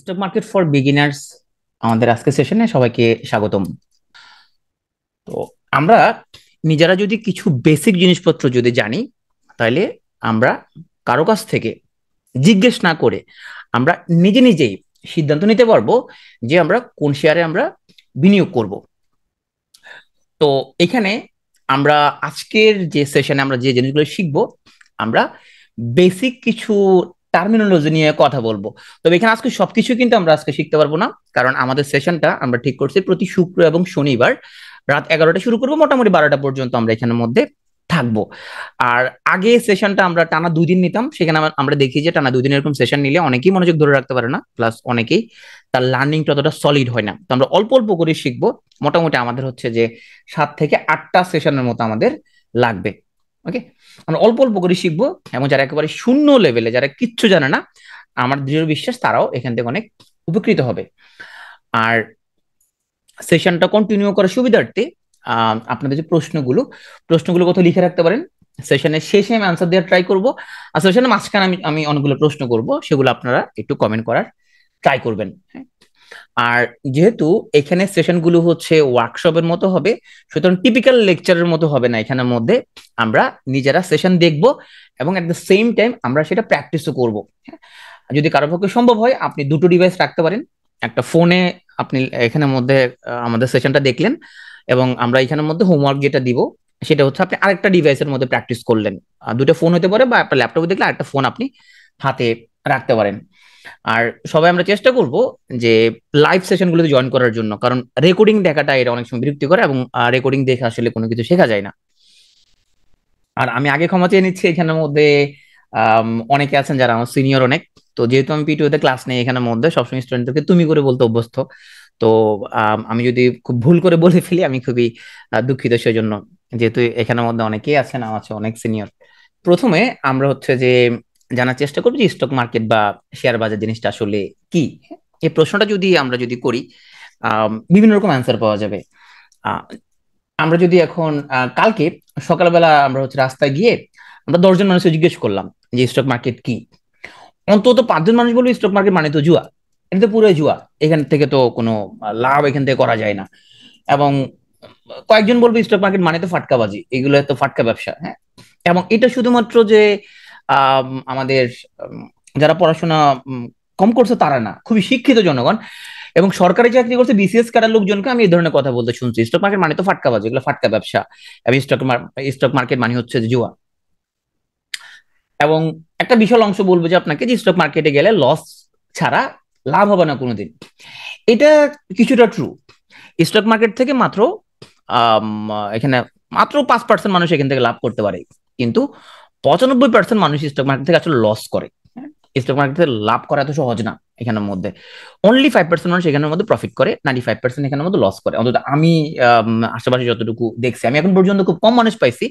Stock market for beginners আমাদের আজকে সেশনে সবাইকে স্বাগতম। তো আমরা নিজেরা যদি কিছু বেসিক জিনিসপত্র যদি জানি, তাহলে আমরা কারো কাছ থেকে জিজ্ঞেস না করে আমরা নিজে নিজেই সিদ্ধান্ত নিতে পারবো যে আমরা কোন শেয়ারে আমরা বিনিয়োগ করব। তো এখানে আমরা আজকের যে সেশনে আমরা যে জিনিসগুলো শিখবো, আমরা বেসিক কিছু টার্মিনোলজি নিয়ে কথা বলবো। তবে এখানে আজকে সবকিছু কিন্তু আমরা আজকে শিখতে পারবো না, কারণ আমাদের সেশনটা আমরা ঠিক করছি প্রতি শুক্র এবং শনিবার রাত 11টা শুরু করবো, মোটামুটি 12টা পর্যন্ত আমরা এখানের মধ্যে থাকবো। আর আগে সেশনটা আমরা টানা 2 দিন নিতাম, সেখানে আমরা দেখি যে টানা 2 দিন এরকম সেশন নিলে অনেকেই মনোযোগ ধরে রাখতে পারে না, প্লাস অনেকেই তার লার্নিংটা ততটা সলিড হয় না। তো আমরা অল্প অল্প করে শিখবো। মোটামুটি আমাদের হচ্ছে যে 7 থেকে 8টা সেশনের মতো আমাদের লাগবে। ওকে, আমরা অল্প অল্প করে শিখবো, এবং যারা একেবারে শূন্য লেভেলে, যারা কিচ্ছু জানে না, আমার দৃঢ় বিশ্বাস তারাও এখান থেকে অনেক উপকৃত হবে। আর সেশনটা কন্টিনিউ করার সুবিধার্থে আপনাদের যে প্রশ্নগুলো কোথাও লিখে রাখতে পারেন। সেশনের শেষে আমি আনসার দেওয়ার ট্রাই করবো, আর সেশনের মাঝখানে আমি আমি অনেকগুলো প্রশ্ন করব, সেগুলো আপনারা একটু কমেন্ট করার ট্রাই করবেন। হ্যাঁ, আর যেহেতু এখানে সেশনগুলো হচ্ছে ওয়ার্কশপের মতো হবে, সুতরাং টিপিক্যাল লেকচারের মতো হবে না। এখানের মধ্যে আমরা নিজেরা সেশন দেখব এবং এট দ্য সেম টাইম আমরা সেটা প্র্যাকটিসও করব। যদি কারো পক্ষে সম্ভব হয়, আপনি দুটো ডিভাইস রাখতে পারেন। একটা ফোনে আপনি এখানের মধ্যে আমাদের সেশনটা দেখলেন, এবং আমরা এখানের মধ্যে হোমওয়ার্ক যেটা দিব সেটা হচ্ছে আপনি আরেকটা ডিভাইসের মধ্যে প্র্যাকটিস করলেন। দুটো ফোন হতে পারে, বা আপনার ল্যাপটপে দেখলে আরেকটা ফোন আপনি হাতে রাখতে পারেন। আর সবাই আমরা চেষ্টা করব যে লাইভ সেশনগুলোতে জয়েন করার জন্য, কারণ রেকর্ডিং দেখাটা এটা অনেক সময় বিরক্তি করে, এবং রেকর্ডিং দেখে আসলে কোনো কিছু শেখা যায় না। আর আমি আগে ক্ষমা চেয়ে নিচ্ছি, এখানের মধ্যে অনেকে আছেন যারা আমার সিনিয়র অনেক। তো যেহেতু আমি পিটিওতে ক্লাস নেই, এখানের মধ্যে সবসময় স্টুডেন্টদেরকে তুমি করে বলতে অভ্যস্ত। তো আমি যদি খুব ভুল করে বলে ফেলি, আমি খুবই দুঃখিত সেজন্য, যেহেতু এখানের মধ্যে অনেকেই আছেন আমার চেয়ে অনেক সিনিয়র। প্রথমে আমরা হচ্ছে যে জানার চেষ্টা করবো যে স্টক মার্কেট বা শেয়ার বাজার জিনিসটা আসলে কি। এই প্রশ্নটা যদি আমরা করি, বিভিন্ন রকম অ্যান্সার পাওয়া যাবে। আহ, আমরা যদি এখন কালকে সকালবেলা আমরা হচ্ছে রাস্তায় গিয়ে আমরা 10জন মানুষকে জিজ্ঞেস করলাম যে স্টক মার্কেট কি, অন্তত 5জন মানুষ বলবে স্টক মার্কেট মানে তো জুয়া। এটা তো পুরো জুয়া, এখান থেকে তো কোনো লাভ এখান থেকে করা যায় না। এবং কয়েকজন বলবে স্টক মার্কেট মানে তো ফাটকাবাজি, এগুলো তো ফাটকা ব্যবসা। হ্যাঁ, এবং এটা শুধুমাত্র যে আমাদের যারা পড়াশোনা কম করছে তারা না, খুবই শিক্ষিত জনগণ এবং সরকারি চাকরি করছে বিসিএস কাটার লোকজনকে আমি এই ধরনের কথা বলতে শুনছি, স্টক মার্কেট মানে তো ফাটকাবাজি, এগুলো ফাটকা ব্যবসা, এবং স্টক মার্কেট মানে হচ্ছে যে জুয়া। এবং একটা বিশাল অংশ বলবো যে আপনাকে যে স্টক মার্কেটে গেলে লস ছাড়া লাভ হবে না কোনোদিন। এটা কিছুটা ট্রু। স্টক মার্কেট থেকে মাত্র এখানে মাত্র 5% মানুষ এখান থেকে লাভ করতে পারে, কিন্তু 95% মানুষ স্টক মার্কেট থেকে আসলে লস করে। স্টক মার্কেট থেকে লাভ করা এত সহজ না। এখানের মধ্যে অনলি 5% মানুষ এখানের মধ্যে প্রফিট করে, 95% এখানের মধ্যে লস করে। অন্তত আমি আশেপাশে যতটুকু দেখছি, আমি এখন পর্যন্ত খুব কম মানুষ পাইছি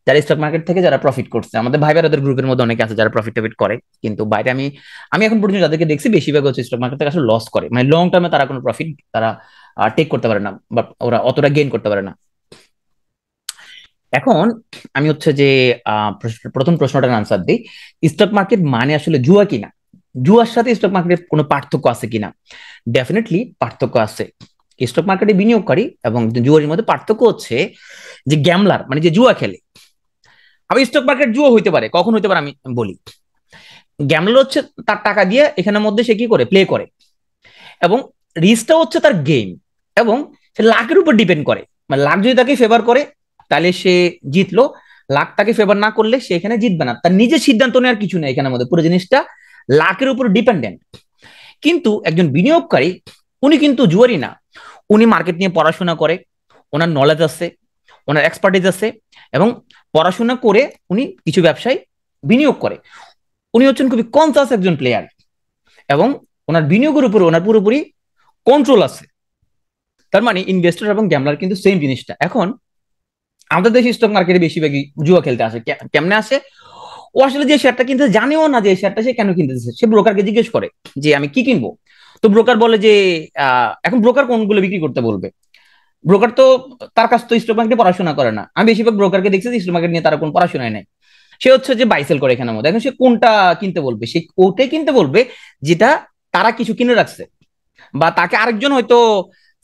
যারা স্টক মার্কেট থেকে যারা প্রফিট করছে। আমাদের ভাই বেড়াদের গ্রুপের মধ্যে অনেকে আছে যারা প্রফিট টফিট করে, কিন্তু বাইরে আমি আমি এখন পর্যন্ত যাদেরকে দেখছি বেশিরভাগ হচ্ছে স্টক মার্কেট থেকে আসলে লস করে, মানে লং টার্মে তারা কোনো প্রফিট তারা টেক করতে পারে না, বা ওরা অতটা গেইন করতে পারে না। এখন আমি হচ্ছে যে প্রথম প্রশ্নটার আনসার দিই, স্টক মার্কেট মানে আসলে জুয়া কিনা, জুয়ার সাথে স্টক মার্কেটের কোনো পার্থক্য আছে কিনা। ডেফিনেটলি পার্থক্য আছে। স্টক মার্কেটে বিনিয়োগকারী এবং জুয়ারির মধ্যে পার্থক্য হচ্ছে যে গ্যামলার মানে যে জুয়া খেলে। আবার স্টক মার্কেট জুয়া হইতে পারে, কখন হইতে পারে আমি বলি। গ্যামলার হচ্ছে তার টাকা দিয়ে এখানের মধ্যে সে কি করে প্লে করে, এবং রিস্কটা হচ্ছে তার গেম, এবং সে লাকের উপর ডিপেন্ড করে। মানে লাক যদি তাকে ফেভার করে তাহলে সে জিতলো, লাক তাকে ফেভার না করলে সে এখানে জিতবে না। তার নিজের সিদ্ধান্ত নেওয়ার কিছু নেই এখানের মধ্যে, পুরো জিনিসটা লাকের উপর ডিপেন্ডেন্ট। কিন্তু একজন বিনিয়োগকারী উনি কিন্তু জুয়ারি না, উনি মার্কেট নিয়ে পড়াশোনা করে, ওনার নলেজ আছে, ওনার এক্সপার্টিজ আছে, এবং পড়াশোনা করে উনি কিছু ব্যবসায় বিনিয়োগ করে। উনি হচ্ছেন খুবই কনসাস একজন প্লেয়ার, এবং ওনার বিনিয়োগের উপর ওনার পুরোপুরি কন্ট্রোল আছে। তার মানে ইনভেস্টর এবং গ্যামলার কিন্তু সেম জিনিসটা। এখন আমাদের দেশে স্টক মার্কেটে বেশিরভাগই জুয়া খেলতে আসে। কেমনে আসে? ও আসলে যে শেয়ারটা কিনতে জানেও না যে শেয়ারটা সে কেন কিনতেছে, সে ব্রোকারকে জিজ্ঞেস করে যে আমি কি কিনবো। তো ব্রোকার বলে যে এখন ব্রোকার কোনগুলো বিক্রি করতে বলবে। ব্রোকার তো তার কাছ তো স্টক মার্কেটে পড়াশোনা করে না। আমি বেশিরভাগ ব্রোকারকে দেখছি স্টক মার্কেট নিয়ে তারা কোনো পড়াশোনায় নাই। সে হচ্ছে যে বাইসেল করে এখানের মধ্যে। এখন সে কোনটা কিনতে বলবে, সে ওটাই কিনতে বলবে যেটা তারা কিছু কিনে রাখছে, বা তাকে আরেকজন হয়তো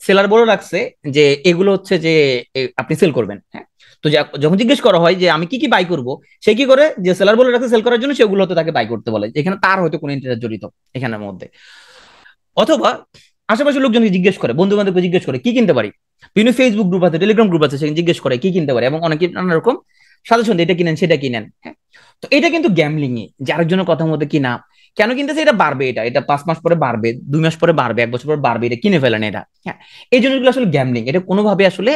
সেলার বলে রাখছে যে এগুলো হচ্ছে যে আপনি সেল করবেন। হ্যাঁ, তো যখন জিজ্ঞেস করা হয় যে আমি কি কি বাই করব, সে কি করে, যে সেলার বলে রাখছে সেল করার জন্য, সেগুলো হয়তো তাকে বাই করতে বলে, এখানে তার হয়তো কোনো ইন্টারেস্ট জড়িত এখানের মধ্যে। অথবা আশেপাশের লোকজনকে জিজ্ঞেস করে, বন্ধু বান্ধবকে জিজ্ঞেস করে কি কিনতে পারি, বিভিন্ন ফেসবুক গ্রুপ আছে, টেলিগ্রাম গ্রুপ আছে, সেখানে জিজ্ঞেস করে কি কিনতে পারি, এবং অনেকে নানা রকম সাজেশন, এটা কিনেন সেটা কিনেন। হ্যাঁ, তো এটা কিন্তু গ্যামলিং এ, যে আরেকজনের কথার মধ্যে কিনা, কেন কিনতেছে, এটা বাড়বে, এটা 5 মাস পরে বাড়বে, 2 মাস পরে বাড়বে, 1 বছর পরে বাড়বে, এটা কিনে ফেলেন এটা। হ্যাঁ, এই জিনিসগুলো আসলে গ্যামলিং, এটা কোনোভাবে আসলে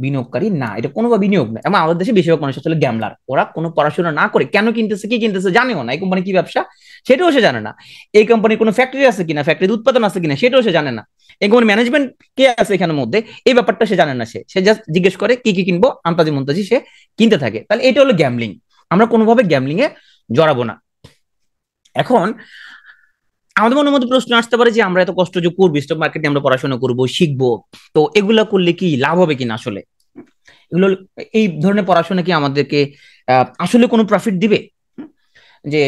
বিনিয়োগকারী না, এটা কোনোভাবে বিনিয়োগ না। এবং আমাদের দেশে বেশিরভাগ মানুষ আসলে গ্যামলার, ওরা কোনো পড়াশোনা না করে কেন কিনতেছে, কি কিনতেছে জানেও না, এই কোম্পানি কি ব্যবসা সেটাও সে জানে না, এই কোম্পানির কোনো ফ্যাক্টরি আছে কিনা, ফ্যাক্টরির উৎপাদন আছে কিনা সেটাও সে জানে না, এই কোম্পানির ম্যানেজমেন্ট কে আছে এখানের মধ্যে, এই ব্যাপারটা সে জানে না, সে জাস্ট জিজ্ঞেস করে কি কি কিনবো, আন্তাজি মন্তাজি সে কিনতে থাকে। তাহলে এটা হলো গ্যামলিং, আমরা কোনোভাবে গ্যামলিং এ জড়াবো না। এখন আমাদের মনের মধ্যে প্রশ্ন আসতে পারে যে আমরা এত কষ্ট যে করবো, স্টক মার্কেটে আমরা পড়াশোনা করবো, শিখবো, তো এগুলা করলে কি লাভ হবে কিনা, আসলে এগুলো, এই ধরনের পড়াশোনা কি আমাদেরকে আসলে কোনো প্রফিট দিবে? যে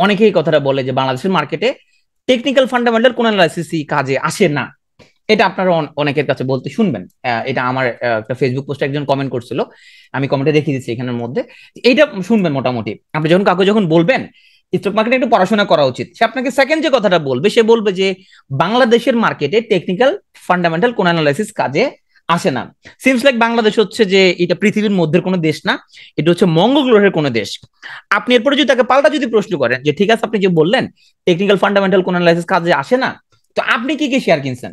অনেকেই কথাটা বলে যে বাংলাদেশের মার্কেটে টেকনিক্যাল ফান্ডামেন্টাল কোন অ্যানালাইসিসই কাজে আসে না, এটা আপনারা অনেকের কাছে বলতে শুনবেন। এটা আমার একটা ফেসবুক পোস্টে একজন কমেন্ট করছিল, আমি কমেন্টে দেখিয়ে দিচ্ছি এখানের মধ্যে, এইটা শুনবেন। মোটামুটি আপনি যখন কাউকে যখন বলবেন স্টক মার্কেটে একটু পড়াশোনা করা উচিত, সে আপনাকে সেকেন্ড যে কথাটা বলবে, সে বলবে যে বাংলাদেশের মার্কেটে টেকনিক্যাল ফান্ডামেন্টাল কোন অ্যানালাইসিস কাজে আসে না। সিমস লাইক বাংলাদেশ হচ্ছে যে এটা পৃথিবীর মধ্যে কোনো দেশ না, এটা হচ্ছে মঙ্গল গ্রহের কোনো দেশ। আপনি এরপরে যদি তাকে পাল্টা যদি প্রশ্ন করেন যে ঠিক আছে আপনি যে বললেন টেকনিক্যাল ফান্ডামেন্টাল কোন অ্যানালাইসিস কাজে আসে না, তো আপনি কি কি শেয়ার কিনছেন,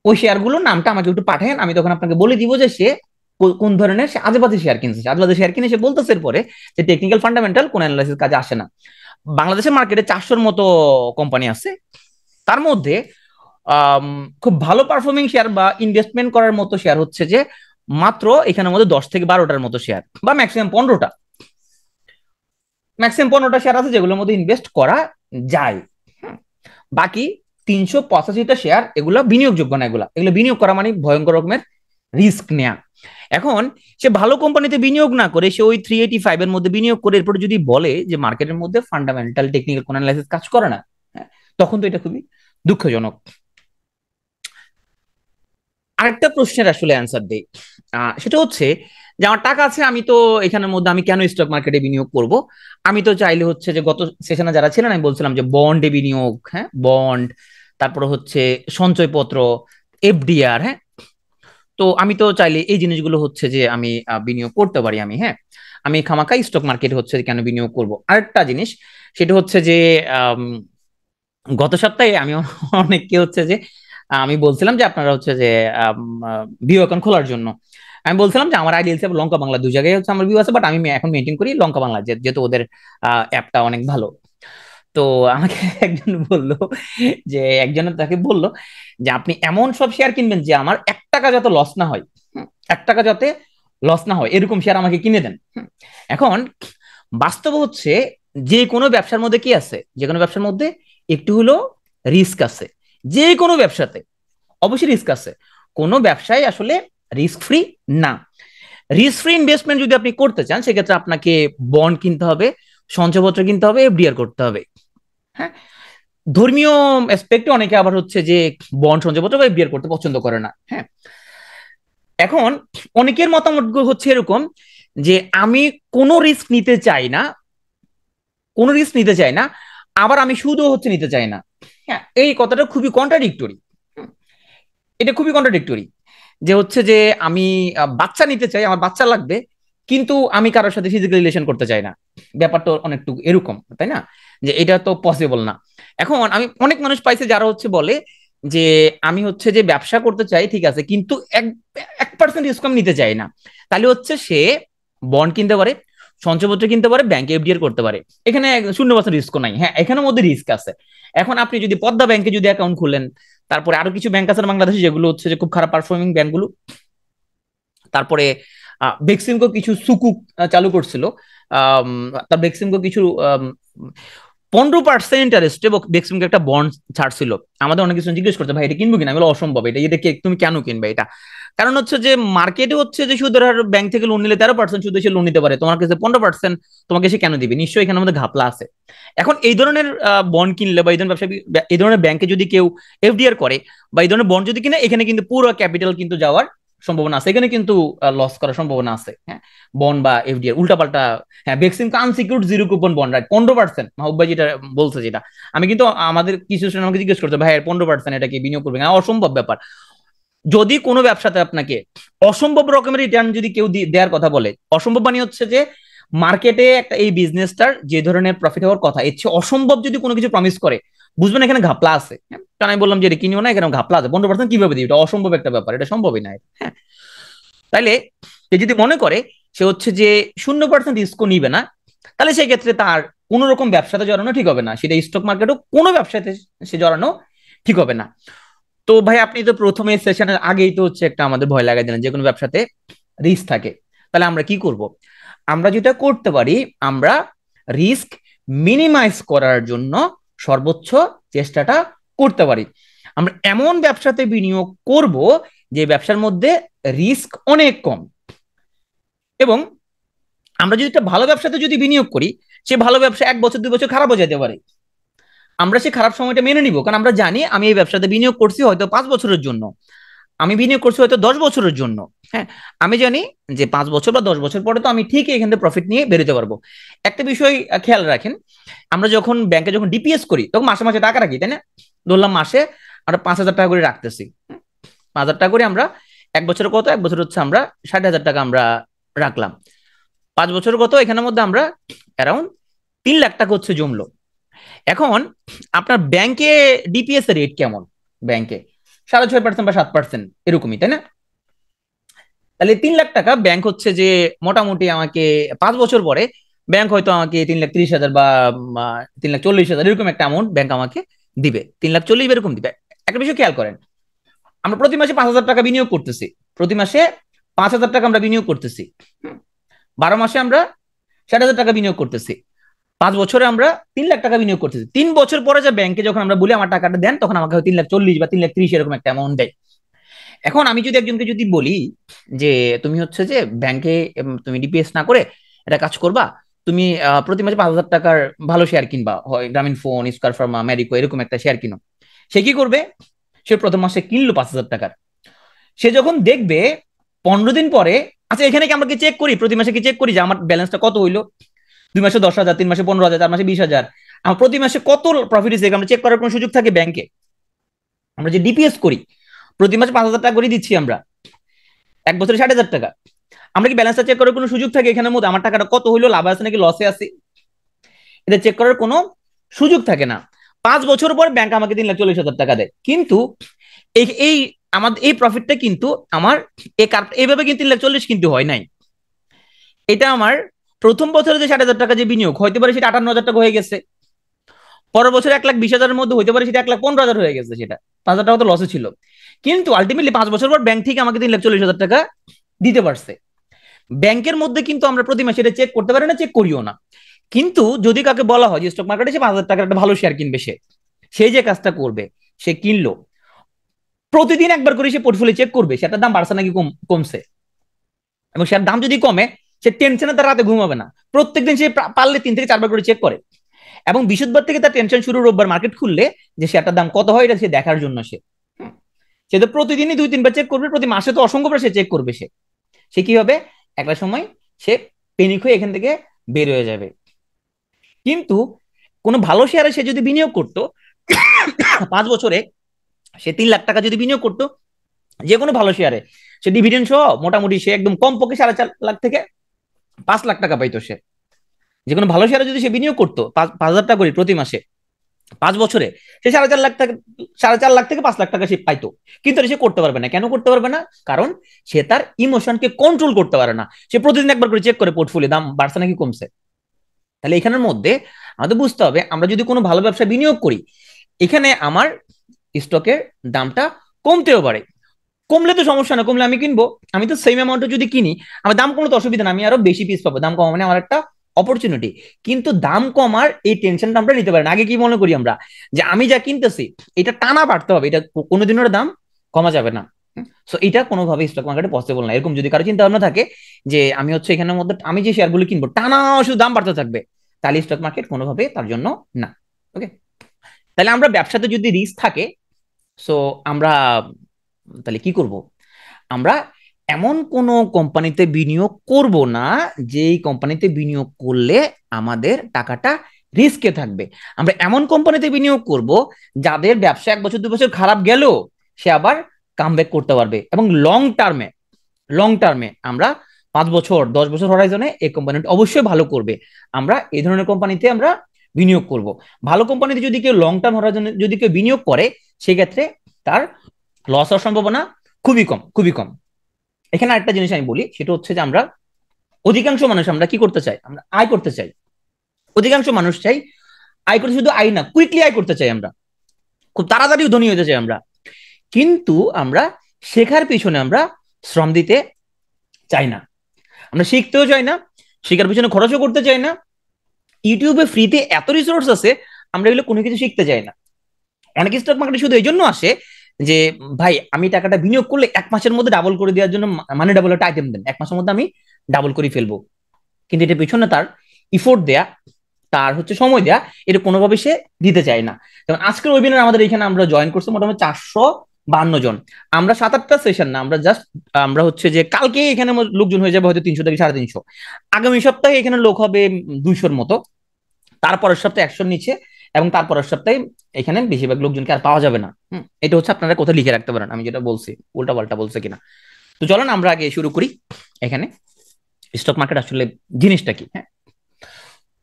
ওই শেয়ারগুলোর নামটা আমাকে একটু পাঠান, আমি তখন আপনাকে বলে দিব যে সে কোন ধরনের সে আজেবাজে শেয়ার কিনছে, আজেবাজে শেয়ার কিনে সে বলতেছে এরপরে যে টেকনিক্যাল ফান্ডামেন্টাল কোন অ্যানালাইসিস কাজে আসে না। বাংলাদেশের মার্কেটে 400-র মতো কোম্পানি আছে, তার মধ্যে খুব ভালো পারফর্মিং শেয়ার বা ইনভেস্টমেন্ট করার মতো শেয়ার হচ্ছে যে মাত্র এখানের মধ্যে 10 থেকে 12টার মতো শেয়ার, বা ম্যাক্সিমাম 15টা, ম্যাক্সিমাম 15টা শেয়ার আছে যেগুলোর মধ্যে ইনভেস্ট করা যায়। বাকি 385টা শেয়ার এগুলো বিনিয়োগযোগ্য না, এগুলো এগুলো বিনিয়োগ করা মানে ভয়ঙ্কর রকমের রিস্ক নেয়া। এখন সে ভালো কোম্পানিতে বিনিয়োগ না করে সে ওই 385 এর মধ্যে বিনিয়োগ করে এরপর যদি বলে যে মার্কেটের মধ্যে ফান্ডামেন্টাল টেকনিক্যাল কোন অ্যানালাইসিস কাজ করে না, তখন তো এটা খুবই দুঃখজনক। আরেকটা প্রশ্নের আসলে অ্যান্সার দেই, সেটা হচ্ছে যে আমার টাকা আছে, আমি তো এখানের মধ্যে আমি কেন স্টক মার্কেটে বিনিয়োগ করব, আমি তো চাইলে হচ্ছে যে গত সেশনে যারা ছিলেন আমি বলছিলাম যে বন্ডে বিনিয়োগ, হ্যাঁ বন্ড, তারপরে হচ্ছে সঞ্চয়পত্র, এফডিআর, হ্যাঁ, তো আমি তো চাইলে এই জিনিসগুলো হচ্ছে যে আমি বিনিয়োগ করতে পারি আমি, হ্যাঁ, আমি খামাখা স্টক মার্কেট হচ্ছে কেন বিনিয়োগ করব। আরেকটা জিনিস সেটা হচ্ছে যে গত সপ্তাহে আমি অনেককে হচ্ছে যে আমি বলছিলাম যে আপনারা হচ্ছে যে ভিউ অ্যাকাউন্ট খোলার জন্য আমি বলছিলাম যে আমার আইডিএলসি এবং লঙ্কা বাংলা দুই জায়গায় হচ্ছে আমার ভিউ আছে, বাট আমি এখন মেনটেন করি লঙ্কা বাংলা, যেহেতু ওদের অ্যাপটা অনেক ভালো। তো আমাকে একজন বলল যে একজনের তাকে বলল যে আপনি এমন সব শেয়ার কিনবেন যে আমার 1 টাকা যাতে লস না হয়, 1 টাকা যাতে লস না হয় এরকম শেয়ার আমাকে কিনে দেন। এখন বাস্তব হচ্ছে যে কোনো ব্যবসার মধ্যে কি আছে, যে কোনো ব্যবসার মধ্যে একটু হলো রিস্ক আছে, যে কোনো ব্যবসাতে অবশ্যই রিস্ক আছে, কোনো ব্যবসায় আসলে রিস্ক ফ্রি না। রিস্ক ফ্রি ইনভেস্টমেন্ট যদি আপনি করতে চান সেক্ষেত্রে আপনাকে বন্ড কিনতে হবে, সঞ্চয়পত্র কিনতে হবে, এফডিআর করতে হবে। হ্যাঁ, ধর্মীয় অ্যাসপেক্টে অনেকে আবার হচ্ছে যে বন্ড সঞ্চয়পত্র বা এফডিআর করতে পছন্দ করে না। হ্যাঁ, এখন অনেকের মতামত হচ্ছে এরকম যে আমি কোনো রিস্ক নিতে চাই না, কোনো রিস্ক নিতে চাই না, আবার আমি সুদও হচ্ছে নিতে চাই না। হ্যাঁ, এই কথাটা খুবই কন্ট্রাডিক্টরি, এটা খুবই কন্ট্রাডিক্টরি, যে হচ্ছে যে আমি বাচ্চা নিতে চাই, আমার বাচ্চা লাগবে, কিন্তু আমি কারোর সাথে ফিজিক্যাল রিলেশন করতে চাই না, ব্যাপারটা অনেকটু এরকম, তাই না, যে এটা তো পসিবল না। এখন আমি অনেক মানুষ পাইছে যারা হচ্ছে বলে যে আমি হচ্ছে যে ব্যবসা করতে চাই, ঠিক আছে, কিন্তু 1% রিস্ক আমি নিতে চাই না, তাহলে হচ্ছে সে বন্ড কিনতে পারে, সঞ্চয়পত্র কিনতে পারে, ব্যাংকে এফডিআর করতে পারে, এখানে 0% রিস্ক নাই। হ্যাঁ, এখানের মধ্যে রিস্ক আছে। এখন আপনি যদি পদ্মা ব্যাংকে যদি অ্যাকাউন্ট খুলেন, তারপরে আরো কিছু ব্যাংক আছে বাংলাদেশে যেগুলো হচ্ছে যে খুব খারাপ পারফর্মিং ব্যাংকগুলো, তারপরে বেক্সিমকো কিছু সুকুক চালু করছিল, তার বেক্সিমকো কিছু 15% ইন্টারেস্টে বেক্সিমকো একটা বন্ড ছাড়ছিল। আমাদের অনেক কিছু জিজ্ঞেস করছে ভাই এটা কিনবো কিনা, আমি বলে অসম্ভব, এটা এটা তুমি কেন কিনবে এটা, কারণ হচ্ছে যে মার্কেটে হচ্ছে যে সুদের হার ব্যাংক থেকে লোন নিলে 13% সুদে সে লোন নিতে পারে, তোমার কাছে 15% তোমাকে সে কেন দিবে? নিশ্চয়ই এখানে আমাদের ঘাপলা আছে। এখন এই ধরনের বন্ড কিনলে বা এই ধরনের ব্যবসা, এই ধরনের ব্যাংকে যদি কেউ এফডিআর করে বা এই ধরনের বন্ড যদি কিনে, এখানে কিন্তু পুরো ক্যাপিটাল কিন্তু যাওয়ার সম্ভাবনা আছে, এখানে কিন্তু লস করার সম্ভাবনা আছে। হ্যাঁ, বন্ড বা এফডিআর উল্টাপাল্টা। হ্যাঁ, Beximco unsecured zero coupon bond, right, 15%। মাহবুব ভাই যেটা বলছে, যেটা আমি কিন্তু আমাদের কিছু স্টুডেন্ট আমাকে জিজ্ঞেস করতে, ভাই 15% এটা কি বিনিয়োগ করবে? না, অসম্ভব ব্যাপার। যদি কোনো ব্যবসাতে আপনাকে অসম্ভব রকমের রিটার্ন যদি কেউ দেওয়ার কথা বলে, অসম্ভব মানে হচ্ছে যে মার্কেটে একটা এই বিজনেসটার যে ধরনের প্রফিট হওয়ার কথা, এর চেয়ে অসম্ভব যদি কোনো কিছু প্রমিস করে, বুঝবেন এখানে ঘাপলা আছে। হ্যাঁ, কারণ আমি বললাম যে এটা কিনিও না, এখানে ঘাপলা আছে। 15% কিভাবে দিই? এটা অসম্ভব একটা ব্যাপার, এটা সম্ভবই না। হ্যাঁ, তাইলে সে যদি মনে করে সে হচ্ছে যে 0% রিস্কও নিবে না, তাহলে সেই ক্ষেত্রে তার কোনো রকম ব্যবসাতে জড়ানো ঠিক হবে না, সেটা স্টক মার্কেটও কোনো ব্যবসাতে সে জড়ানো ঠিক হবে না। তো ভাই আপনি তো প্রথমে সেশনের আগেই তো হচ্ছে একটা আমাদের ভয় লাগাই দিলেন যে কোনো ব্যবসাতে রিস্ক থাকে। তাহলে আমরা কি করব? আমরা যেটা করতে পারি, আমরা রিস্ক মিনিমাইজ করার জন্য সর্বোচ্চ চেষ্টাটা করতে পারি। আমরা এমন ব্যবসাতে বিনিয়োগ করব যে ব্যবসার মধ্যে রিস্ক অনেক কম, এবং আমরা যদি একটা ভালো ব্যবসাতে যদি বিনিয়োগ করি, সে ভালো ব্যবসা 1 বছর 2 বছর খারাপ হয়ে যেতে পারে, আমরা সেই খারাপ সময়টা মেনে নিব, কারণ আমরা জানি আমি এই ব্যবসাতে বিনিয়োগ করছি হয়তো 5 বছরের জন্য, আমি বিনিয়োগ করছি হয়তো 10 বছরের জন্য। হ্যাঁ, আমি জানি যে 5 বছর বা 10 বছর পরে তো আমি ঠিকই এখান থেকে প্রফিট নিয়ে বেরোতে পারবো। একটা বিষয় খেয়াল রাখেন, আমরা যখন ব্যাংকে যখন ডিপিএস করি তখন মাসে মাসে টাকা রাখি, তাই না? ধরলাম মাসে আমরা 5,000 টাকা করে রাখতেছি। 5,000 টাকা করে আমরা 1 বছরে কত? 1 বছর হচ্ছে আমরা 60,000 টাকা আমরা রাখলাম। 5 বছর কত? এখানের মধ্যে আমরা অ্যারাউন্ড 3 লাখ টাকা হচ্ছে জমলো। এখন আপনার ব্যাংকে ডিপিএস এর রেট কেমন? ব্যাংকে 6.5% বা 7% এরকমই, তাই না? তাহলে 3 লাখ টাকা ব্যাংক হচ্ছে যে মোটামুটি আমাকে 5 বছর পরে ব্যাংক হয়তো আমাকে 3,30,000 বা 3,40,000 এরকম একটা অ্যামাউন্ট ব্যাংক আমাকে দিবে, 3,40,000 এরকম দিবে। একটা বিষয় খেয়াল করেন, আমরা প্রতি মাসে 5,000 টাকা বিনিয়োগ করতেছি, প্রতি মাসে 5,000 টাকা আমরা বিনিয়োগ করতেছি, 12 মাসে আমরা 60,000 টাকা বিনিয়োগ করতেছি, 5 বছরে আমরা 3 লাখ টাকা বিনিয়োগ করতেছি। 3 বছর পরে যে ব্যাংকে যখন আমরা বলি আমার টাকাটা দেন, তখন আমাকে 3,40,000 বা 3,30,000 এরকম একটা অ্যামাউন্ট দেয়। এখন আমি যদি একজনকে যদি বলি যে তুমি হচ্ছে যে ব্যাংকে তুমি ডিপিএস না করে এটা কাজ করবা, তুমি প্রতি মাসে 5,000 টাকার ভালো শেয়ার কিনবা, হয় গ্রামীণ ফোন, স্কয়ার ফার্মা, ম্যারিকো এরকম একটা শেয়ার কিনো, সে কি করবে? সে প্রথম মাসে কিনলো 5,000 টাকার, সে যখন দেখবে 15 দিন পরে, আচ্ছা এখানে কি আমরা কি চেক করি, প্রতি মাসে কি চেক করি যে আমার ব্যালেন্সটা কত হইলো? 2 মাসে 10,000, 3 মাসে 15,000, 4 মাসে 20,000, আমার প্রতি মাসে কত প্রফিট হয়েছে আমরা চেক করার কোনো সুযোগ থাকে ব্যাংকে? আমরা যে ডিপিএস করি, প্রতি মাসে 5,000 টাকা করে দিচ্ছি আমরা, 1 বছরে 60,000 টাকা, আমরা কি ব্যালেন্সটা চেক করার কোনো সুযোগ থাকে এখানের মধ্যে? আমার টাকাটা কত হইলো, লাভ আছে নাকি লসে আছে, এটা চেক করার কোনো সুযোগ থাকে না। 5 বছর পর ব্যাংক আমাকে 3,40,000 টাকা দেয়, কিন্তু এই এই আমাদের এই প্রফিটটা কিন্তু আমার এইভাবে কিন্তু 3,40,000 কিন্তু হয় নাই, এটা আমার প্রথম বছরে যে 60,000 টাকা যে বিনিয়োগ হইতে পারে সেটা 58,000 টাকা হয়ে গেছে, পরের বছর 1,20,000-এর মধ্যে হইতে পারে সেটা 1,15,000 হয়ে গেছে, সেটা 5,000 টাকা তো লসে ছিল, কিন্তু আলটিমেটলি 5 বছর পর ব্যাংক থেকে আমাকে 3,40,000 টাকা দিতে পারছে। ব্যাংকের মধ্যে কিন্তু আমরা প্রতি মাসে এটা চেক করতে পারি না, চেক করিও না। কিন্তু যদি কাকে বলা হয় যে স্টক মার্কেটে সে 5,000 টাকার একটা ভালো শেয়ার কিনবে, সেই যে কাজটা করবে, সে কিনলো, প্রতিদিন একবার করে সে পোর্টফোলিও চেক করবে সেটার দাম বাড়ছে নাকি কমছে, এবং সেটার দাম যদি কমে সে টেনশনে তার রাতে ঘুমাবে না, প্রত্যেকদিন সে পারলে 3 থেকে 4 বার করে চেক করে, এবং বৃহস্পতিবার থেকে তার টেনশন শুরু রোববার মার্কেট খুললে যে শেয়ারটার দাম কত হয় এটা সে দেখার জন্য সে তো প্রতিদিনই 2-3 বার চেক করবে, প্রতি মাসে তো অসংখ্যবার সে চেক করবে, সে সে কি হবে, একটা সময় সে পেনিক হয়ে এখান থেকে বের হয়ে যাবে। কিন্তু কোনো ভালো শেয়ারে সে যদি বিনিয়োগ করতো 5 বছরে সে 3 লাখ টাকা যদি বিনিয়োগ করতো যে কোনো ভালো শেয়ারে, সে ডিভিডেন্ড সহ মোটামুটি সে একদম কমপক্ষে 4.5 লাখ থেকে 5 লাখ টাকা পাইতো সে, যে কোনো ভালো শেয়ারে যদি সে বিনিয়োগ করতো 5,000 টাকা করে প্রতি মাসে 5 বছরে, সে 4.5 লাখ টাকা, 4.5 লাখ থেকে 5 লাখ টাকা সে পাইতো। কিন্তু সে করতে পারবে না, কেন করতে পারবে না? কারণ সে তার ইমোশনকে কন্ট্রোল করতে পারে না, সে প্রতিদিন একবার করে চেক করে পোর্টফোলিও দাম বাড়ছে নাকি কমছে। তাহলে এখানের মধ্যে আমাদের বুঝতে হবে, আমরা যদি কোনো ভালো ব্যবসা বিনিয়োগ করি, এখানে আমার স্টকের দামটা কমতেও পারে, কমলে তো সমস্যা না, কমলে আমি কিনবো, আমি তো সেম অ্যামাউন্টে যদি কিনি আমার দাম কমলে তো অসুবিধা না, আমি আরো বেশি পিস পাবো, দাম কমা মানে আমার একটা অপরচুনিটি। কিন্তু দাম কমার এই টেনশনটা আমরা নিতে পারি না। আগে কি মনে করি আমরা যে আমি যা কিনতেছি এটা টানা বাড়তে হবে, এটা কোনোদিনের দাম কমা যাবে না, সো এটা কোনোভাবে স্টক মার্কেটে পসিবল না। এরকম যদি কারো চিন্তা ভাবনা থাকে যে আমি হচ্ছে এখানের মধ্যে আমি যে শেয়ারগুলো কিনবো টানা শুধু দাম বাড়তে থাকবে, তাহলে স্টক মার্কেট কোনোভাবে তার জন্য না। ওকে, তাহলে আমরা ব্যবসাতে যদি রিস্ক থাকে, সো আমরা তাহলে কি করব? আমরা এমন কোন কোম্পানিতে বিনিয়োগ করব না যেই কোম্পানিতে বিনিয়োগ করলে আমাদের টাকাটা রিস্কে থাকবে। আমরা এমন কোম্পানিতে বিনিয়োগ করব যাদের ব্যবসা 1 বছর 2 বছর খারাপ গেল, সে আবার কামব্যাক করতে পারবে, এবং লং টার্মে আমরা 5 বছর 10 বছর হরাইজনে এই কোম্পানিটা অবশ্যই ভালো করবে। আমরা এই ধরনের কোম্পানিতে আমরা বিনিয়োগ করব। ভালো কোম্পানিতে যদি কেউ লং টার্ম হরাইজনে যদি কেউ বিনিয়োগ করে, সেক্ষেত্রে তার লস হওয়ার সম্ভাবনা খুবই কম, খুবই কম। এখানে আরেকটা জিনিস আমি বলি, সেটা হচ্ছে যে আমরা অধিকাংশ মানুষ আমরা কি করতে চাই? আমরা আয় করতে চাই। অধিকাংশ মানুষ চাই আয় করতে, শুধু আয় না, কুইকলি আয় করতে চাই আমরা, খুব তাড়াতাড়ি ধনী হতে চাই আমরা। কিন্তু আমরা শেখার পিছনে আমরা শ্রম দিতে চাই না, আমরা শিখতেও চাই না, শেখার পিছনে খরচও করতে চাই না। ইউটিউবে ফ্রিতে এত রিসোর্স আছে, আমরা এগুলো কোনো কিছু শিখতে চাই না। অনেক স্টক মার্কেটে শুধু এই জন্য আসে যে ভাই আমি টাকাটা বিনিয়োগ করলে 1 মাসের মধ্যে ডাবল করে দেওয়ার জন্য, মানে ডাবল একটা আইটেম দেন, 1 মাসের মধ্যে আমি ডাবল করে ফেলবো। কিন্তু এটা পিছনে তার ইফোর্ট দেয়া, তার হচ্ছে সময় দেয়া, এটা কোনোভাবে সে দিতে চায় না। যেমন আজকের ওয়েবিনার আমাদের এখানে আমরা জয়েন করছি মোটামুটি 452 জন। আমরা 7-8টা সেশন না, আমরা হচ্ছে যে কালকে এখানে লোকজন হয়ে যাবে হয়তো 300 থেকে 350। আগামী সপ্তাহে এখানে লোক হবে 200-র মতো, তারপরের সপ্তাহে 100-র নিচে, এবং তারপরের সপ্তাহে এখানে বেশিরভাগ লোকজনকে আর পাওয়া যাবে না। এটা হচ্ছে আপনারা কোথায় লিখে রাখতে পারেন, আমি যেটা বলছি উল্টা পাল্টা বলছে কিনা। তো চলেন আমরা আগে শুরু করি এখানে স্টক মার্কেট আসলে জিনিসটা কি। হ্যাঁ,